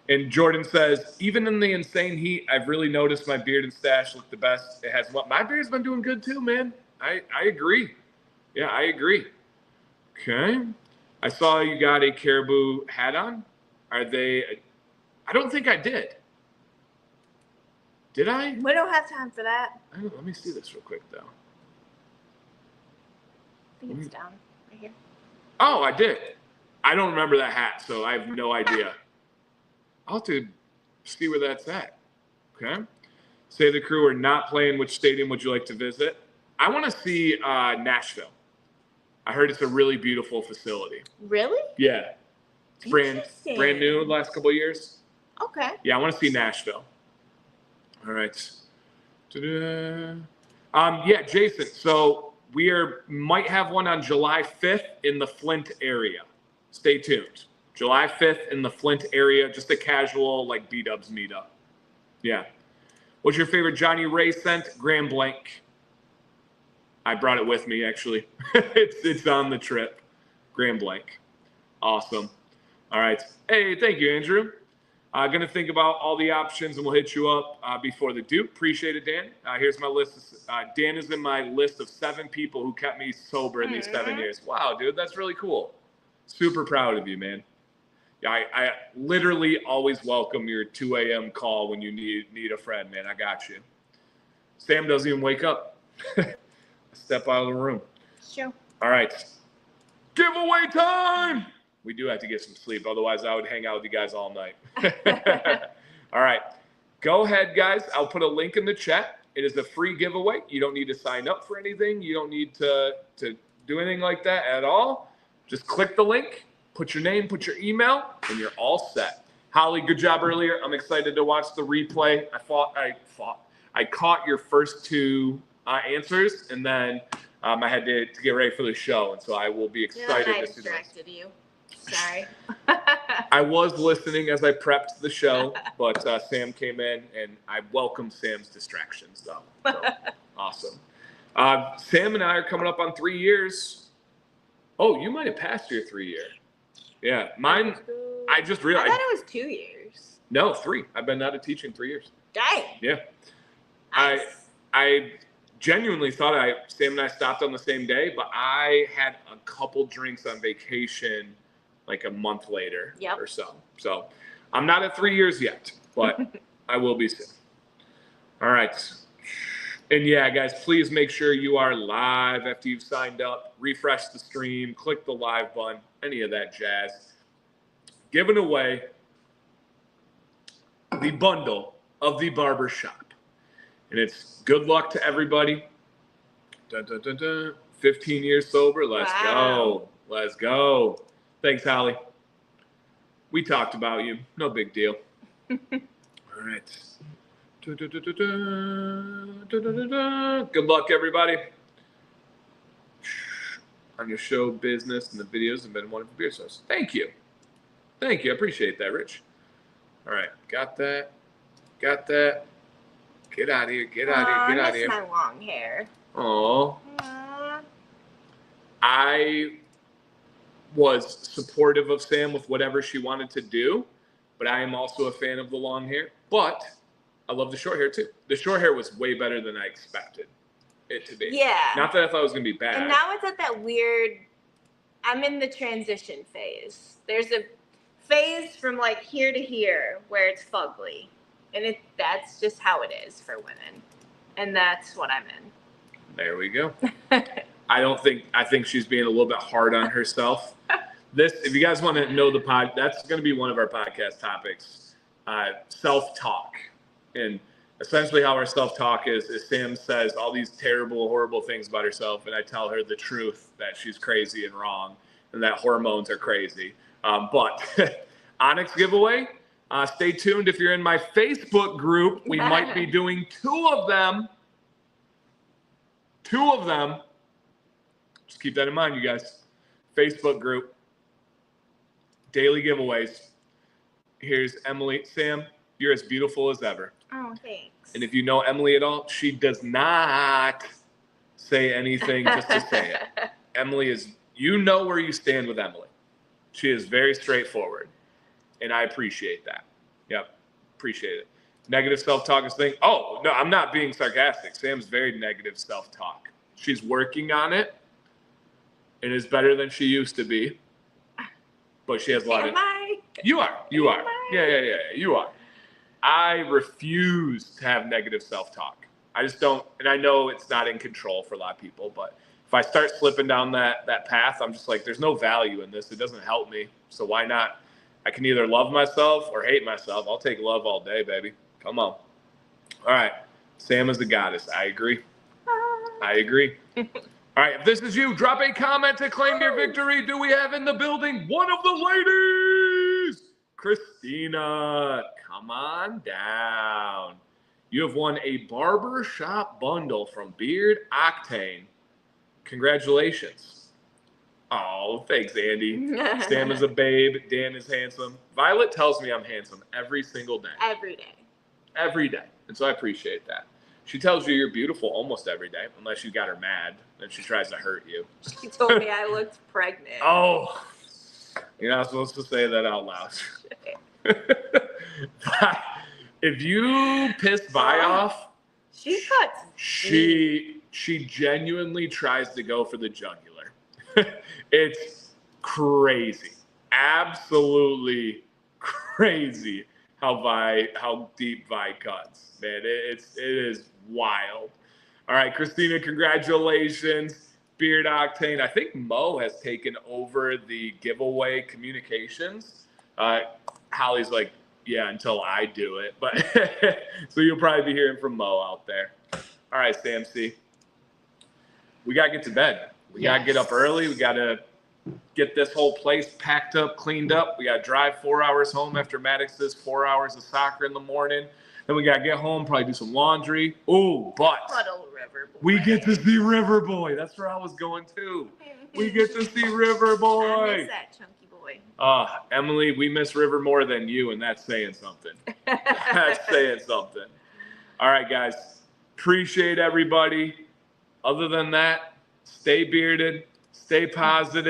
A: And Jordan says, even in the insane heat, I've really noticed my beard and stash look the best. It has my beard's been doing good too, man. I agree. Yeah, I agree. Okay. I saw you got a caribou hat on. Are they? I don't think I did. Did I?
B: We don't have time for that.
A: Let me see this real quick, though.
B: I think it's down right here.
A: Oh, I did. I don't remember that hat, so I have no idea. I'll have to see where that's at. Okay. Say the crew are not playing. Which stadium would you like to visit? I want to see Nashville. I heard it's a really beautiful facility.
B: Really?
A: Yeah. It's brand new the last couple of years.
B: Okay.
A: Yeah, I want to see Nashville. All right. Yeah, Jason. So we might have one on July 5th in the Flint area. Stay tuned. July 5th in the Flint area, just a casual like B-dubs meetup. Yeah. What's your favorite Johnny Ray scent? Grand Blanc. I brought it with me actually. it's on the trip. Grand Blanc. Awesome. All right. Hey, thank you, Andrew. Going to think about all the options, and we'll hit you up before the Duke. Appreciate it, Dan. Here's my list. Dan is in my list of 7 people who kept me sober in these 7 years. Wow, dude, that's really cool. Super proud of you, man. Yeah, I literally always welcome your 2 a.m. call when you need a friend, man. I got you. Sam doesn't even wake up. Step out of the room.
B: Sure.
A: All right. Giveaway time! We do have to get some sleep. Otherwise, I would hang out with you guys all night. All right. Go ahead, guys. I'll put a link in the chat. It is a free giveaway. You don't need to sign up for anything. You don't need to do anything like that at all. Just click the link, put your name, put your email, and you're all set. Holly, good job earlier. I'm excited to watch the replay. I caught your first two answers, and then I had to get ready for the show, and so I will be excited
B: I
A: to see
B: distracted you. Sorry.
A: I was listening as I prepped the show, but Sam came in, and I welcome Sam's distractions, though. So, awesome. Sam and I are coming up on 3 years. Oh, you might have passed your 3 year. Yeah, mine. I just realized.
B: I thought it was 2 years.
A: No, 3. I've been out of teaching 3 years.
B: Dang.
A: Yeah.
B: Nice.
A: I genuinely thought Sam and I stopped on the same day, but I had a couple drinks on vacation like a month later or so. So I'm not at 3 years yet, but I will be soon. All right. And yeah, guys, please make sure you are live after you've signed up. Refresh the stream, click the live button, any of that jazz. Giving away the bundle of the barber shop. And it's good luck to everybody. Dun, dun, dun, dun. 15 years sober. Let's go. Let's go. Thanks, Holly. We talked about you. No big deal. All right. Good luck, everybody. On your show business and the videos have been wonderful beer sauce. Thank you. Thank you. I appreciate that, Rich. All right. Got that. Got that. Get out of here. Get out of here. Get out of here.
B: My long hair.
A: Oh. I was supportive of Sam with whatever she wanted to do, but I am also a fan of the long hair. But I love the short hair too. The short hair was way better than I expected it to be.
B: Yeah.
A: Not that I thought it was going to be bad.
B: And now it's at that weird, I'm in the transition phase. There's a phase from like here to here where it's fugly. And that's just how it is for women. And that's what I'm in.
A: There we go. I think she's being a little bit hard on herself. If you guys want to know that's going to be one of our podcast topics, self-talk. And essentially how our self-talk is Sam says all these terrible, horrible things about herself, and I tell her the truth that she's crazy and wrong, and that hormones are crazy. But Onyx giveaway, stay tuned. If you're in my Facebook group, we might be doing 2 of them. 2 of them. Just keep that in mind, you guys. Facebook group, daily giveaways. Here's Emily. Sam, you're as beautiful as ever.
B: Oh, thanks.
A: And if you know Emily at all, she does not say anything just to say it. Emily is, you know where you stand with Emily. She is very straightforward. And I appreciate that. Yep, appreciate it. Negative self-talk is thing. Oh, no, I'm not being sarcastic. Sam's very negative self-talk. She's working on it and is better than she used to be. But she has a lot of... You are. Yeah, you are. I refuse to have negative self-talk. I just don't, and I know it's not in control for a lot of people, but if I start slipping down that path, I'm just like, there's no value in this. It doesn't help me. So why not? I can either love myself or hate myself. I'll take love all day, baby. Come on. All right. Sam is the goddess. I agree. I agree. All right. If this is you, drop a comment to claim your victory. Do we have in the building one of the ladies? Christina, come on down. You have won a barbershop bundle from Beard Octane. Congratulations. Oh, thanks, Andy. Sam is a babe. Dan is handsome. Violet tells me I'm handsome every single day.
B: Every day.
A: Every day. And so I appreciate that. She tells you you're beautiful almost every day, unless you got her mad and she tries to hurt you.
B: She told me I looked pregnant.
A: Oh, you're not supposed to say that out loud. If you piss Vi off, she genuinely tries to go for the jugular. It's crazy, absolutely crazy how deep Vi cuts, man. It is wild. All right, Christina, congratulations. Beard Octane. I think Mo has taken over the giveaway communications. Holly's like, yeah, until I do it. But so you'll probably be hearing from Mo out there. All right, Sam C. We got to get to bed. We got to get up early. We got to get this whole place packed up, cleaned up. We got to drive 4 hours home after Maddox's 4 hours of soccer in the morning. Then we got to get home, probably do some laundry. Oh, but we get to see River Boy. That's where I was going too. We get to see River Boy.
B: I miss that chunky boy.
A: Emily, we miss River more than you, and that's saying something. That's saying something. All right, guys. Appreciate everybody. Other than that, stay bearded, stay positive.